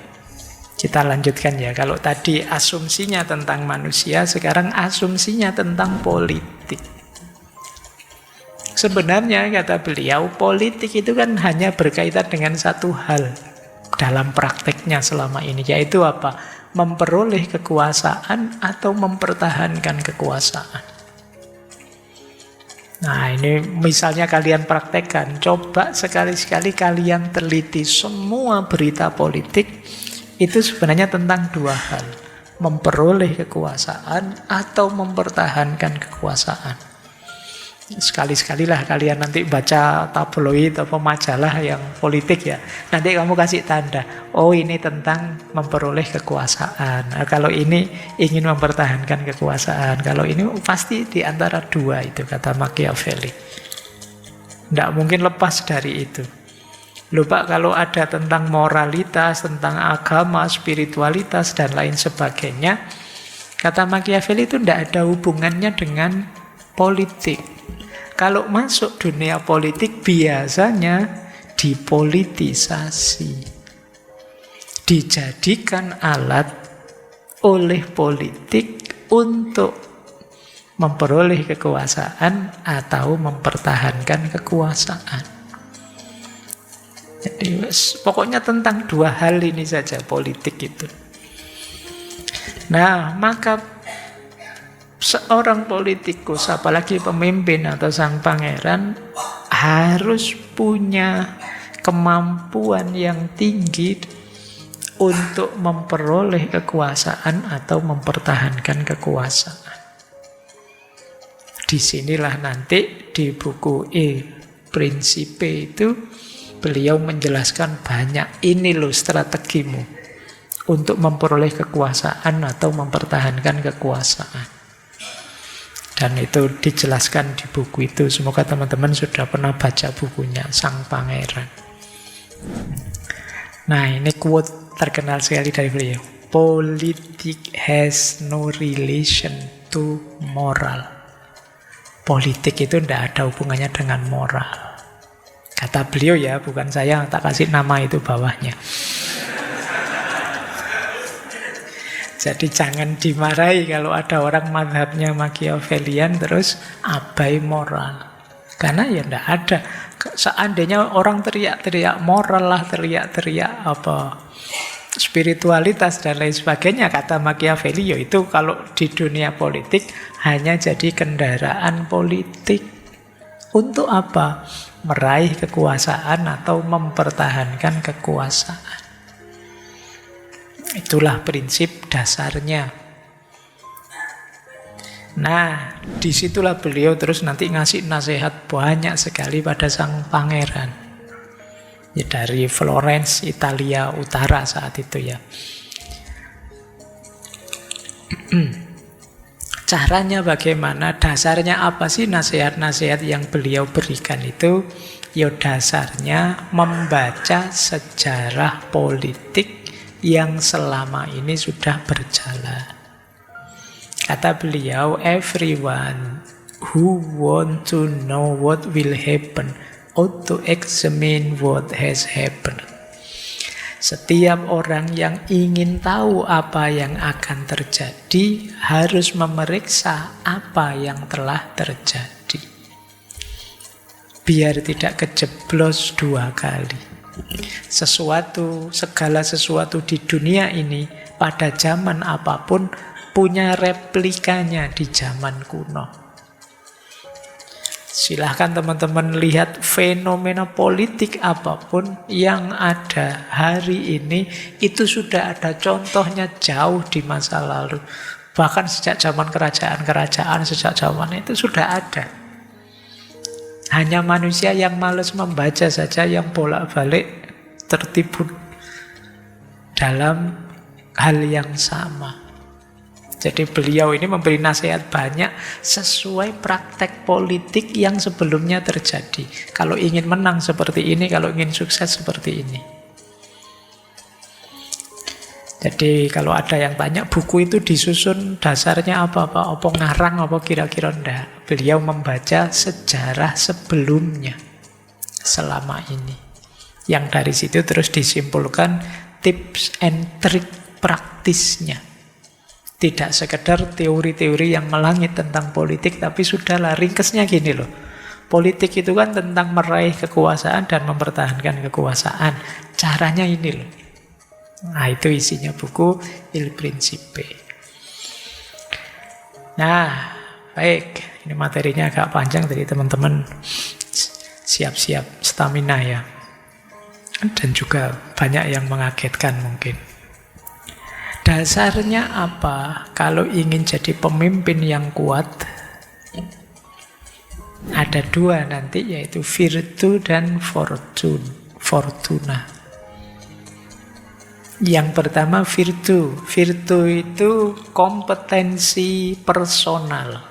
Kita lanjutkan ya. Kalau tadi asumsinya tentang manusia, sekarang asumsinya tentang politik. Sebenarnya kata beliau, politik itu kan hanya berkaitan dengan satu hal dalam prakteknya selama ini, yaitu apa? Memperoleh kekuasaan atau mempertahankan kekuasaan. Nah ini misalnya kalian praktekkan, coba sekali-sekali kalian teliti semua berita politik, itu sebenarnya tentang dua hal. Memperoleh kekuasaan atau mempertahankan kekuasaan. Sekali-sekalilah kalian nanti baca tabloid atau majalah yang politik ya. Nanti kamu kasih tanda, oh ini tentang memperoleh kekuasaan. Nah, kalau ini ingin mempertahankan kekuasaan. Kalau ini pasti di antara dua itu, kata Machiavelli. Tidak mungkin lepas dari itu. Lupa kalau ada tentang moralitas, tentang agama, spiritualitas, dan lain sebagainya. Kata Machiavelli itu tidak ada hubungannya dengan politik. Kalau masuk dunia politik biasanya dipolitisasi. Dijadikan alat oleh politik untuk memperoleh kekuasaan atau mempertahankan kekuasaan. Jadi pokoknya tentang dua hal ini saja politik itu. Nah, maka seorang politikus, apalagi pemimpin atau sang pangeran, harus punya kemampuan yang tinggi untuk memperoleh kekuasaan atau mempertahankan kekuasaan. Disinilah nanti di buku Principe itu beliau menjelaskan banyak, ini loh strategimu untuk memperoleh kekuasaan atau mempertahankan kekuasaan. Dan itu dijelaskan di buku itu. Semoga teman-teman sudah pernah baca bukunya, Sang Pangeran. Nah, ini quote terkenal sekali dari beliau. Politics has no relation to moral. Politik itu tidak ada hubungannya dengan moral. Kata beliau ya, bukan saya, tak kasih nama itu bawahnya. Jadi jangan dimarahi kalau ada orang madhabnya Machiavellian terus abai moral. Karena ya tidak ada. Seandainya orang teriak-teriak moral lah, teriak-teriak apa spiritualitas dan lain sebagainya, kata Machiavelli, yaitu kalau di dunia politik hanya jadi kendaraan politik. Untuk apa? Meraih kekuasaan atau mempertahankan kekuasaan. Itulah prinsip dasarnya. Nah, disitulah beliau terus nanti ngasih nasihat banyak sekali pada sang pangeran. Ya, dari Florence, Italia Utara saat itu ya. Caranya bagaimana? Dasarnya apa sih nasihat-nasihat yang beliau berikan itu? Ya dasarnya membaca sejarah politik yang selama ini sudah berjalan. Kata beliau, everyone who want to know what will happen ought to examine what has happened. Setiap orang yang ingin tahu apa yang akan terjadi harus memeriksa apa yang telah terjadi. Biar tidak kejeblos dua kali. Segala sesuatu di dunia ini pada zaman apapun punya replikanya di zaman kuno. Silahkan teman-teman lihat fenomena politik apapun yang ada hari ini, itu sudah ada contohnya jauh di masa lalu. Bahkan sejak zaman kerajaan-kerajaan, sejak zaman itu sudah ada. Hanya manusia yang malas membaca saja yang bolak-balik tertipu dalam hal yang sama. Jadi beliau ini memberi nasihat banyak sesuai praktek politik yang sebelumnya terjadi. Kalau ingin menang seperti ini, kalau ingin sukses seperti ini. Jadi kalau ada yang tanya buku itu disusun dasarnya apa ngarang apa kira-kira enggak. Beliau membaca sejarah sebelumnya selama ini. Yang dari situ terus disimpulkan tips and trik praktisnya. Tidak sekedar teori-teori yang melangit tentang politik, tapi sudahlah ringkesnya gini loh. Politik itu kan tentang meraih kekuasaan dan mempertahankan kekuasaan. Caranya ini loh. Nah, itu isinya buku Il Principe. Nah, baik. Ini materinya agak panjang, jadi teman-teman siap-siap stamina ya. Dan juga banyak yang mengagetkan mungkin. Dasarnya apa? Kalau ingin jadi pemimpin yang kuat, ada dua nanti, yaitu virtu dan fortuna. Yang pertama virtu. Virtu itu kompetensi personal.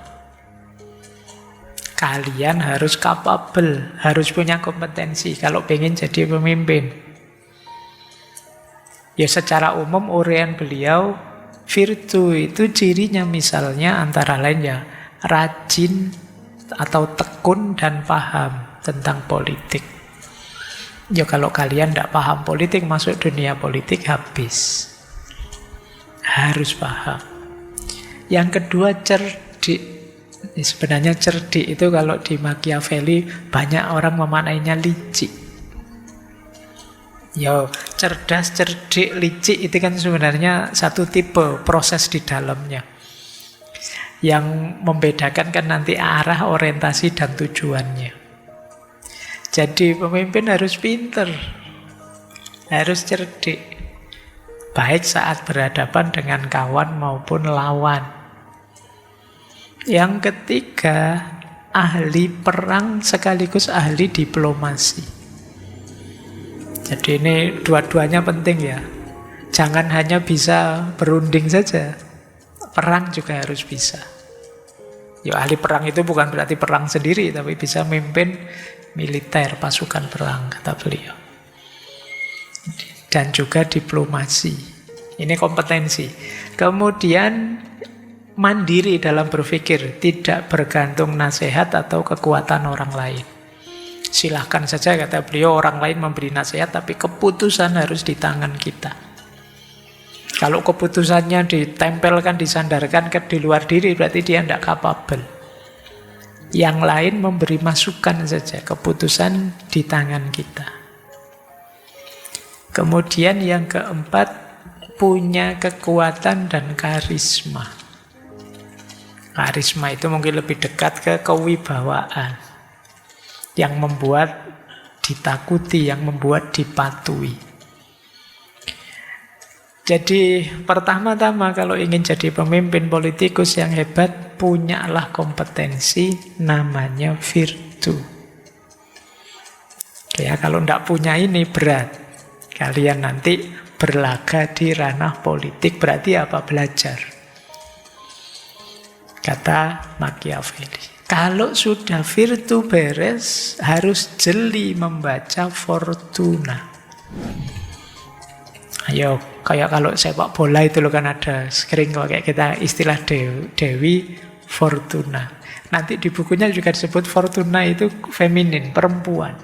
Kalian harus capable, harus punya kompetensi kalau pengen jadi pemimpin. Ya secara umum uraian beliau, virtu itu cirinya misalnya antara lain ya rajin atau tekun dan paham tentang politik. Ya kalau kalian tidak paham politik, masuk dunia politik habis. Harus paham. Yang kedua cerdik. Sebenarnya cerdik itu kalau di Machiavelli banyak orang memaknainya licik. Ya, cerdas, cerdik, licik itu kan sebenarnya satu tipe proses di dalamnya. Yang membedakan kan nanti arah, orientasi, dan tujuannya. Jadi pemimpin harus pinter, harus cerdik. Baik saat berhadapan dengan kawan maupun lawan. Yang ketiga, ahli perang sekaligus ahli diplomasi. Jadi ini dua-duanya penting ya. Jangan hanya bisa berunding saja. Perang juga harus bisa. Ya ahli perang itu bukan berarti perang sendiri, tapi bisa memimpin militer, pasukan perang, kata beliau. Dan juga diplomasi. Ini kompetensi. Kemudian mandiri dalam berpikir, tidak bergantung nasihat atau kekuatan orang lain. Silahkan saja, kata beliau, orang lain memberi nasihat, tapi keputusan harus di tangan kita. Kalau keputusannya ditempelkan, disandarkan di luar diri, berarti dia tidak capable. Yang lain memberi masukan saja, keputusan di tangan kita. Kemudian yang keempat, punya kekuatan dan karisma. Karisma itu mungkin lebih dekat ke kewibawaan. Yang membuat ditakuti, yang membuat dipatuhi. Jadi pertama-tama kalau ingin jadi pemimpin politikus yang hebat, punyalah kompetensi namanya virtu. Ya, kalau tidak punya ini berat. Kalian nanti berlaga di ranah politik, berarti apa? Belajar. Kata Machiavelli. Kalau sudah virtu beres, harus jeli membaca fortuna. Ayo, kayak kalau sepak bola itu loh kan ada sering kayak kita istilah Dewi Fortuna. Nanti di bukunya juga disebut Fortuna itu feminin, perempuan.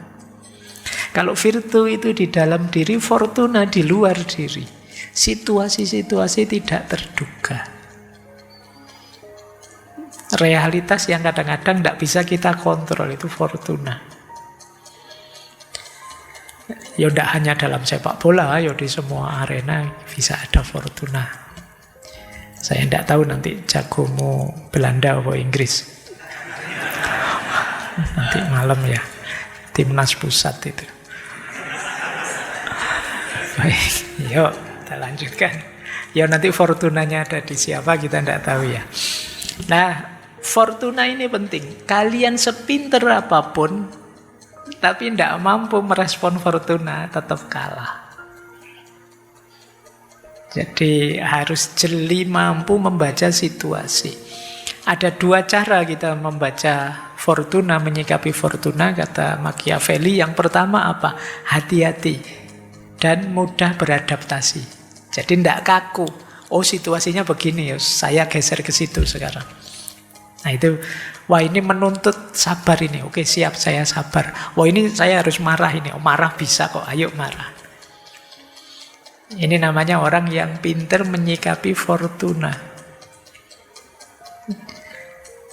Kalau virtu itu di dalam diri, fortuna di luar diri. Situasi-situasi tidak terduga. Realitas yang kadang-kadang tidak bisa kita kontrol, itu fortuna. Ya tidak hanya dalam sepak bola, ya di semua arena bisa ada fortuna. Saya tidak tahu nanti jagomu Belanda atau Inggris. Nanti malam ya, timnas pusat itu. Baik, yuk kita lanjutkan. Ya nanti fortunanya ada di siapa kita tidak tahu ya. Nah, fortuna ini penting. Kalian sepinter apapun, tapi tidak mampu merespon fortuna, tetap kalah. Jadi harus jeli mampu membaca situasi. Ada dua cara kita membaca fortuna, menyikapi fortuna, kata Machiavelli. Yang pertama apa? Hati-hati dan mudah beradaptasi. Jadi tidak kaku. Oh situasinya begini, ya saya geser ke situ sekarang. Nah itu, wah ini menuntut sabar ini. Oke siap, saya sabar. Wah ini saya harus marah ini. Oh marah bisa kok, ayo marah. Ini namanya orang yang pintar menyikapi fortuna.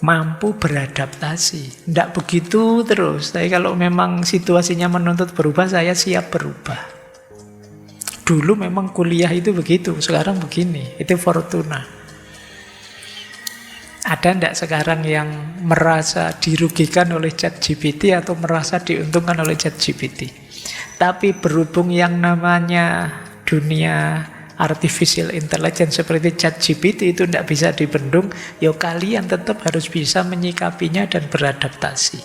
Mampu beradaptasi. Tidak begitu terus. Tapi kalau memang situasinya menuntut berubah, saya siap berubah. Dulu memang kuliah itu begitu, sekarang begini. Itu fortuna. Ada enggak sekarang yang merasa dirugikan oleh ChatGPT atau merasa diuntungkan oleh ChatGPT? Tapi berhubung yang namanya dunia artificial intelligence seperti ChatGPT itu tidak bisa dibendung, ya kalian tetap harus bisa menyikapinya dan beradaptasi.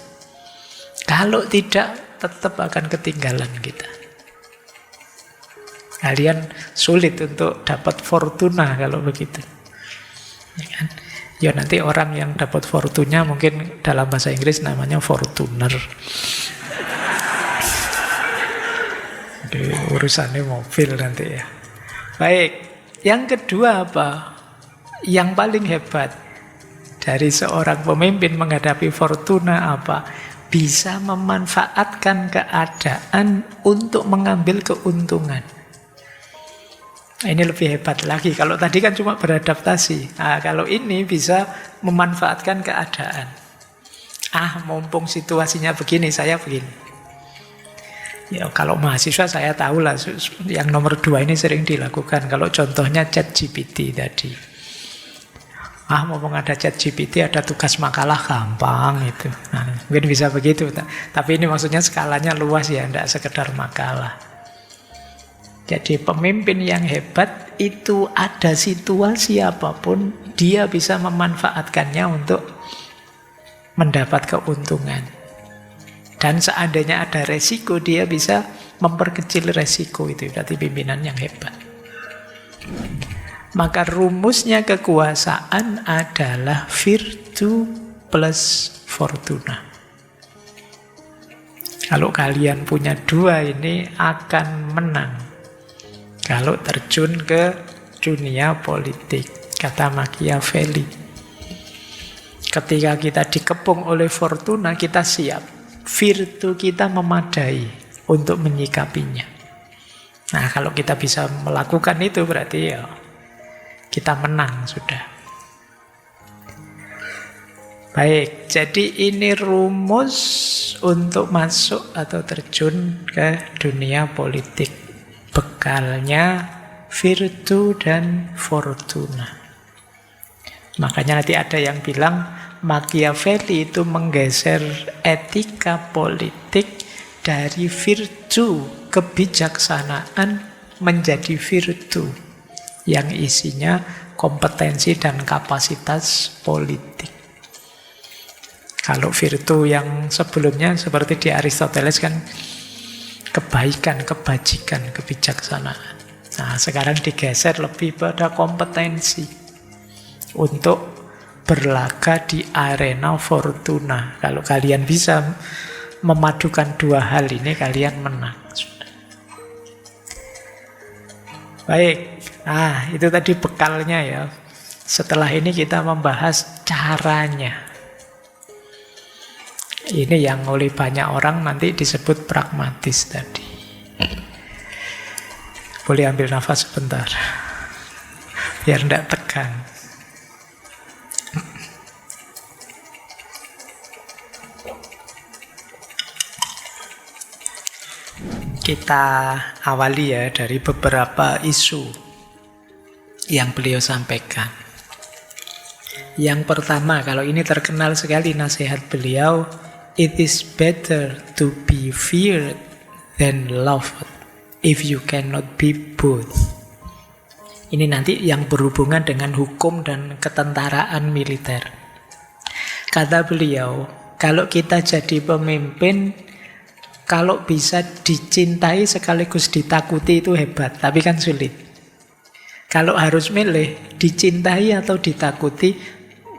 Kalau tidak, tetap akan ketinggalan kita. Kalian sulit untuk dapat fortuna kalau begitu. Ya kan? Ya nanti orang yang dapat fortunya mungkin dalam bahasa Inggris namanya fortuner. Urusannya mobil nanti ya. Baik, yang kedua apa? Yang paling hebat dari seorang pemimpin menghadapi fortuna apa? Bisa memanfaatkan keadaan untuk mengambil keuntungan. Nah, ini lebih hebat lagi. Kalau tadi kan cuma beradaptasi. Nah, kalau ini bisa memanfaatkan keadaan. Mumpung situasinya begini, saya begini. Ya, kalau mahasiswa saya tahu lah. Yang nomor 2 ini sering dilakukan. Kalau contohnya ChatGPT tadi. Mumpung ada ChatGPT, ada tugas makalah gampang itu. Nah, mungkin bisa begitu. Tapi ini maksudnya skalanya luas ya, tidak sekedar makalah. Jadi pemimpin yang hebat itu ada situasi apapun, dia bisa memanfaatkannya untuk mendapat keuntungan. Dan seandainya ada resiko, dia bisa memperkecil resiko itu. Berarti pimpinan yang hebat. Maka rumusnya kekuasaan adalah virtu plus fortuna. Kalau kalian punya dua ini akan menang. Kalau terjun ke dunia politik, kata Machiavelli. Ketika kita dikepung oleh fortuna, kita siap. Virtu kita memadai untuk menyikapinya. Nah, kalau kita bisa melakukan itu, berarti ya kita menang sudah. Baik, jadi ini rumus untuk masuk atau terjun ke dunia politik. Bekalnya virtu dan fortuna. Makanya nanti ada yang bilang Machiavelli itu menggeser etika politik dari virtu kebijaksanaan menjadi virtu yang isinya kompetensi dan kapasitas politik. Kalau virtu yang sebelumnya seperti di Aristoteles kan kebaikan, kebajikan, kebijaksanaan. Nah, sekarang digeser lebih pada kompetensi untuk berlaga di arena fortuna. Kalau kalian bisa memadukan dua hal ini, kalian menang. Baik, nah itu tadi bekalnya ya. Setelah ini kita membahas caranya. Ini yang oleh banyak orang nanti disebut pragmatis tadi. Boleh ambil nafas sebentar, biar tidak tegang. Kita awali ya dari beberapa isu yang beliau sampaikan. Yang pertama, kalau ini terkenal sekali nasihat beliau, it is better to be feared than loved if you cannot be both. Ini nanti yang berhubungan dengan hukum dan ketentaraan militer. Kata beliau, kalau kita jadi pemimpin, kalau bisa dicintai sekaligus ditakuti itu hebat, tapi kan sulit. Kalau harus milih, dicintai atau ditakuti,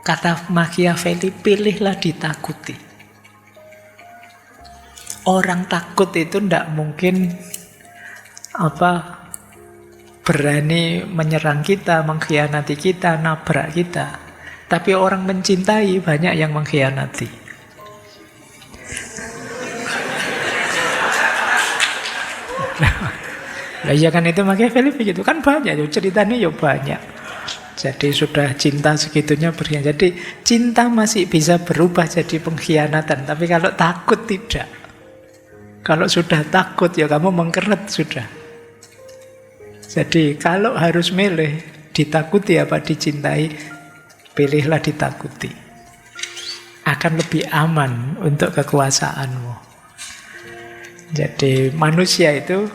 kata Machiavelli, pilihlah ditakuti. Orang takut itu tidak mungkin berani menyerang kita, mengkhianati kita, nabrak kita. Tapi orang mencintai banyak yang mengkhianati. Nah, iya kan itu Machiavelli begitu kan banyak, ceritanya ya banyak. Jadi sudah cinta segitunya berkhianat. Jadi cinta masih bisa berubah jadi pengkhianatan, tapi kalau takut tidak. Kalau sudah takut ya kamu mengkeret sudah. Jadi kalau harus milih ditakuti apa dicintai, pilihlah ditakuti. Akan lebih aman untuk kekuasaanmu. Jadi manusia itu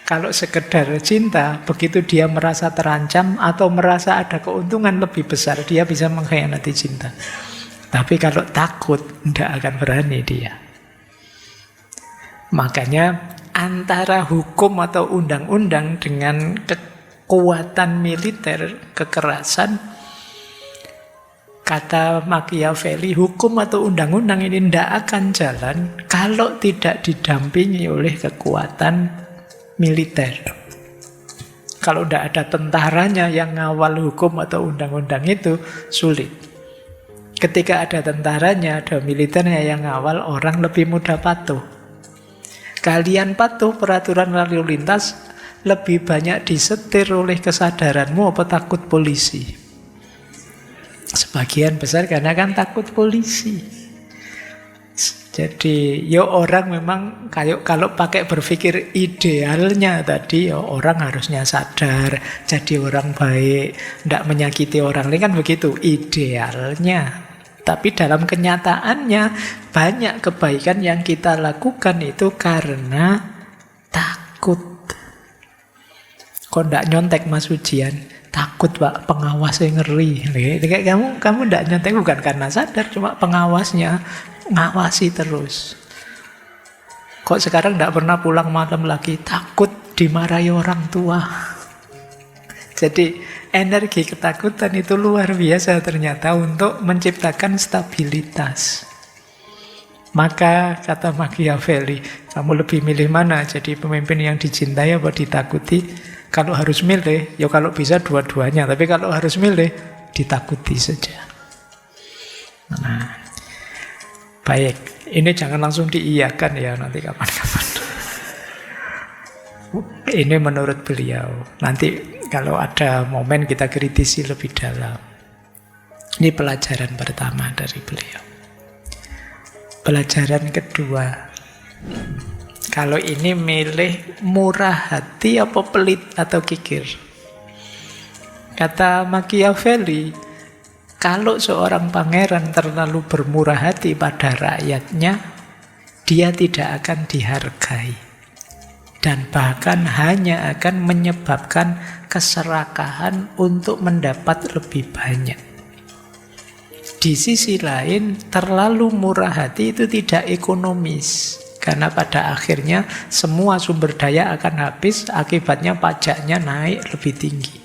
kalau sekedar cinta, begitu dia merasa terancam atau merasa ada keuntungan lebih besar, dia bisa mengkhianati cinta. Tapi kalau takut, tidak akan berani dia. Makanya antara hukum atau undang-undang dengan kekuatan militer, kekerasan, kata Machiavelli, hukum atau undang-undang ini tidak akan jalan kalau tidak didampingi oleh kekuatan militer. Kalau tidak ada tentaranya yang ngawal hukum atau undang-undang itu, sulit. Ketika ada tentaranya, ada militernya yang ngawal, orang lebih mudah patuh. Kalian patuh peraturan lalu lintas lebih banyak disetir oleh kesadaranmu apa takut polisi? Sebagian besar karena kan takut polisi. Jadi ya orang memang kalau pakai berpikir idealnya tadi, ya orang harusnya sadar, jadi orang baik, tidak menyakiti orang lain, kan begitu idealnya. Tapi dalam kenyataannya banyak kebaikan yang kita lakukan itu karena takut. Kok tidak nyontek Mas Ujian? Takut Pak, pengawasnya ngeri. Kayak kamu tidak nyontek bukan karena sadar, cuma pengawasnya ngawasi terus. Kok sekarang tidak pernah pulang malam lagi? Takut dimarahi orang tua. Jadi energi ketakutan itu luar biasa ternyata untuk menciptakan stabilitas. Maka kata Machiavelli, kamu lebih milih mana? Jadi pemimpin yang dicintai apa ditakuti? Kalau harus milih, ya kalau bisa dua-duanya. Tapi kalau harus milih, ditakuti saja. Nah, baik. Ini jangan langsung diiyakan ya nanti kapan-kapan. Ini menurut beliau. Nanti kalau ada momen kita kritisi lebih dalam. Ini pelajaran pertama dari beliau. Pelajaran kedua, kalau ini milih murah hati apa pelit atau kikir. Kata Machiavelli, kalau seorang pangeran terlalu bermurah hati pada rakyatnya, dia tidak akan dihargai. dan bahkan hanya akan menyebabkan keserakahan untuk mendapat lebih banyak. Di sisi lain, terlalu murah hati itu tidak ekonomis. Karena pada akhirnya semua sumber daya akan habis, akibatnya pajaknya naik lebih tinggi.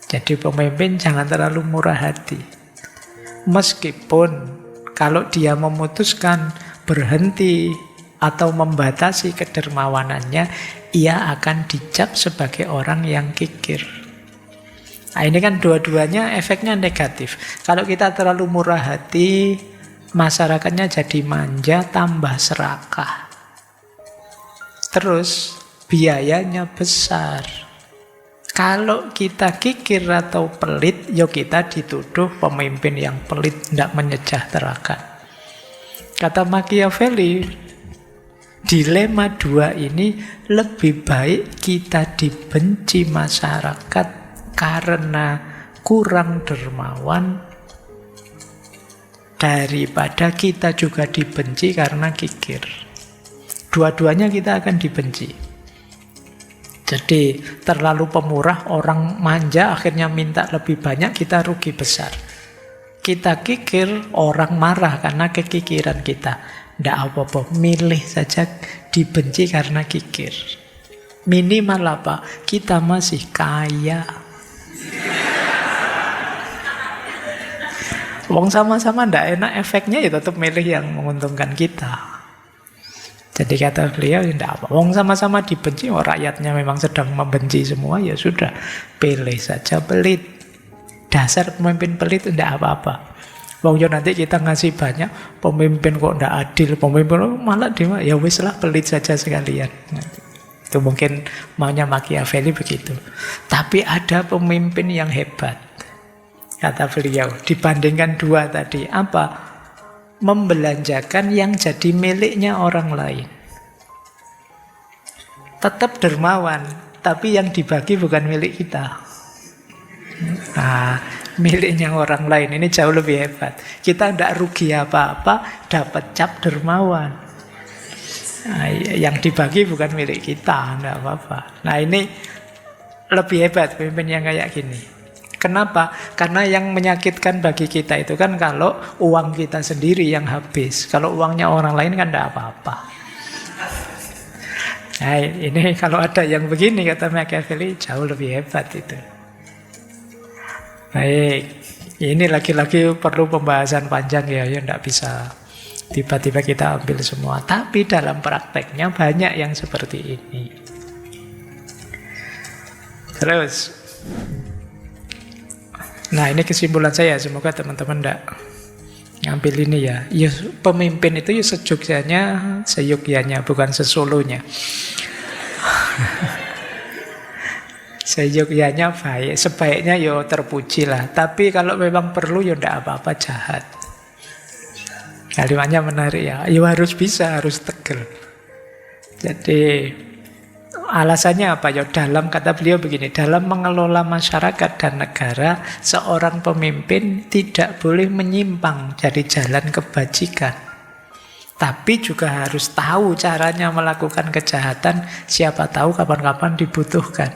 Jadi pemimpin jangan terlalu murah hati. Meskipun kalau dia memutuskan berhenti atau membatasi kedermawanannya, ia akan dicap sebagai orang yang kikir. Nah, ini kan dua-duanya efeknya negatif. Kalau kita terlalu murah hati, masyarakatnya jadi manja, tambah serakah. Terus biayanya besar. Kalau kita kikir atau pelit, ya kita dituduh pemimpin yang pelit, tidak menyejahterakan. Kata Machiavelli, dilema dua ini lebih baik kita dibenci masyarakat karena kurang dermawan daripada kita juga dibenci karena kikir. Dua-duanya kita akan dibenci. Jadi terlalu pemurah, orang manja akhirnya minta lebih banyak, kita rugi besar. Kita kikir, orang marah karena kekikiran kita. Tidak apa-apa, milih saja dibenci karena kikir. Minimal apa? Kita masih kaya. Wong sama-sama ndak enak, efeknya ya tetap milih yang menguntungkan kita. Jadi kata beliau, tidak apa. Wong sama-sama dibenci, rakyatnya memang sedang membenci semua, ya sudah, pilih saja pelit. Dasar pemimpin pelit tidak apa-apa. Wong yo nanti kita ngasih banyak, pemimpin kok tidak adil, pemimpin malah dia, ya wis lah pelit saja sekalian. Itu mungkin maunya Machiavelli begitu. Tapi ada pemimpin yang hebat. Kata beliau, dibandingkan dua tadi, apa? Membelanjakan yang jadi miliknya orang lain. Tetap dermawan, tapi yang dibagi bukan milik kita. Nah, miliknya orang lain ini jauh lebih hebat. Kita tidak rugi apa-apa, dapat cap dermawan. Nah, yang dibagi bukan milik kita, tidak apa-apa. Nah, ini lebih hebat pemimpin yang kayak gini. Kenapa? Karena yang menyakitkan bagi kita itu kan kalau uang kita sendiri yang habis. Kalau uangnya orang lain kan tidak apa-apa. Nah, ini kalau ada yang begini, kata Machiavelli, jauh lebih hebat itu. Baik, ini lagi-lagi perlu pembahasan panjang ya, tidak bisa tiba-tiba kita ambil semua. Tapi dalam prakteknya banyak yang seperti ini. Terus, nah ini kesimpulan saya, semoga teman-teman tidak ngambil ini ya. Ya pemimpin itu ya sejogjanya, seyogyanya, bukan sesolonya. Seyogyanya baik, sebaiknya ya terpuji lah. Tapi kalau memang perlu ya tidak apa-apa, jahat. Kalimatnya menarik ya. Ya harus bisa, harus tegel. Jadi alasannya apa ya? Dalam, kata beliau begini, dalam mengelola masyarakat dan negara, seorang pemimpin tidak boleh menyimpang dari jalan kebajikan. Tapi juga harus tahu caranya melakukan kejahatan, siapa tahu kapan-kapan dibutuhkan.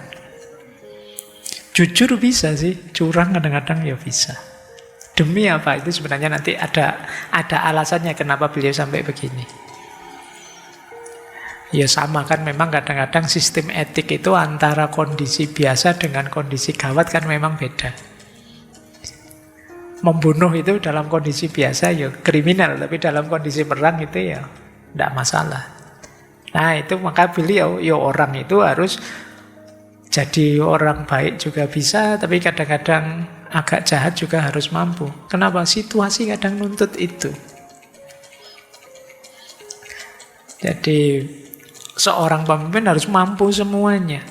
Jujur bisa sih, curang kadang-kadang ya bisa. Demi apa? Itu sebenarnya nanti ada alasannya kenapa beliau sampai begini. Ya sama kan, memang kadang-kadang sistem etik itu antara kondisi biasa dengan kondisi gawat kan memang beda. Membunuh itu dalam kondisi biasa ya kriminal, tapi dalam kondisi perang itu ya tidak masalah. Nah itu maka beliau, ya orang itu harus jadi orang baik juga bisa, tapi kadang-kadang agak jahat juga harus mampu. Kenapa? Situasi kadang nuntut itu. Jadi seorang pemimpin harus mampu semuanya.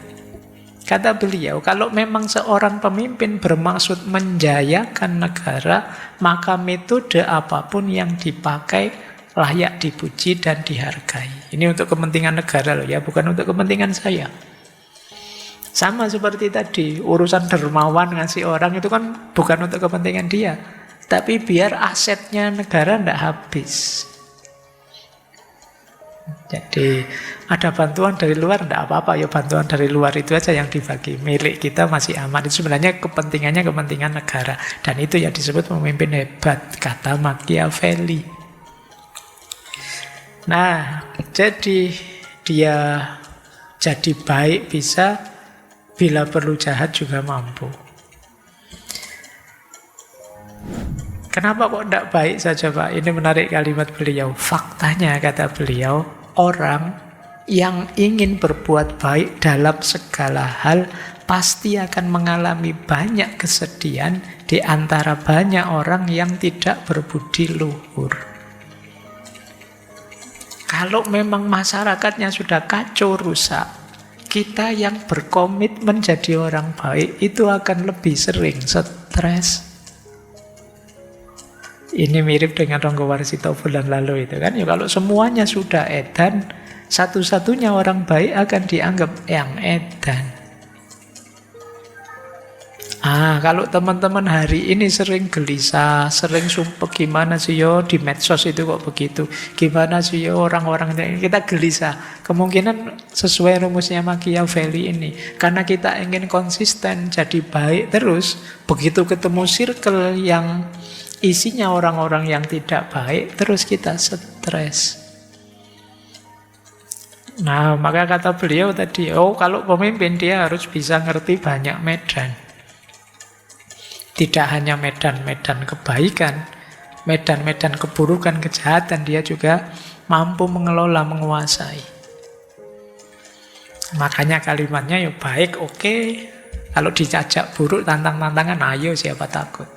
Kata beliau, kalau memang seorang pemimpin bermaksud menjayakan negara, maka metode apapun yang dipakai layak dipuji dan dihargai. Ini untuk kepentingan negara loh ya, bukan untuk kepentingan saya. Sama seperti tadi, urusan dermawan ngasih orang itu kan bukan untuk kepentingan dia, tapi biar asetnya negara tidak habis. Jadi ada bantuan dari luar, tidak apa-apa, ya bantuan dari luar itu aja yang dibagi. Milik kita masih aman. Itu sebenarnya kepentingannya kepentingan negara. Dan itu yang disebut pemimpin hebat, kata Machiavelli. Nah, jadi dia jadi baik bisa, bila perlu jahat juga mampu. Kenapa kok tidak baik saja, Pak? Ini menarik kalimat beliau. Faktanya, kata beliau, orang yang ingin berbuat baik dalam segala hal pasti akan mengalami banyak kesedihan di antara banyak orang yang tidak berbudi luhur. Kalau memang masyarakatnya sudah kacau rusak, kita yang berkomitmen jadi orang baik itu akan lebih sering stres. Ini mirip dengan Ronggo Warsito bulan lalu itu kan. Ya kalau semuanya sudah edan, satu-satunya orang baik akan dianggap yang edan. Kalau teman-teman hari ini sering gelisah, sering sumpah gimana sih yo di medsos itu kok begitu, gimana sih yo orang-orang ini, kita gelisah. Kemungkinan sesuai rumusnya Machiavelli ini, karena kita ingin konsisten jadi baik terus, begitu ketemu circle yang isinya orang-orang yang tidak baik, terus kita stres. Nah, maka kata beliau tadi, kalau pemimpin dia harus bisa ngerti banyak medan. Tidak hanya medan-medan kebaikan, medan-medan keburukan, kejahatan, dia juga mampu mengelola, menguasai. Makanya kalimatnya ya baik, oke. Kalau dijajak buruk, tantang-tantangan, ayo siapa takut.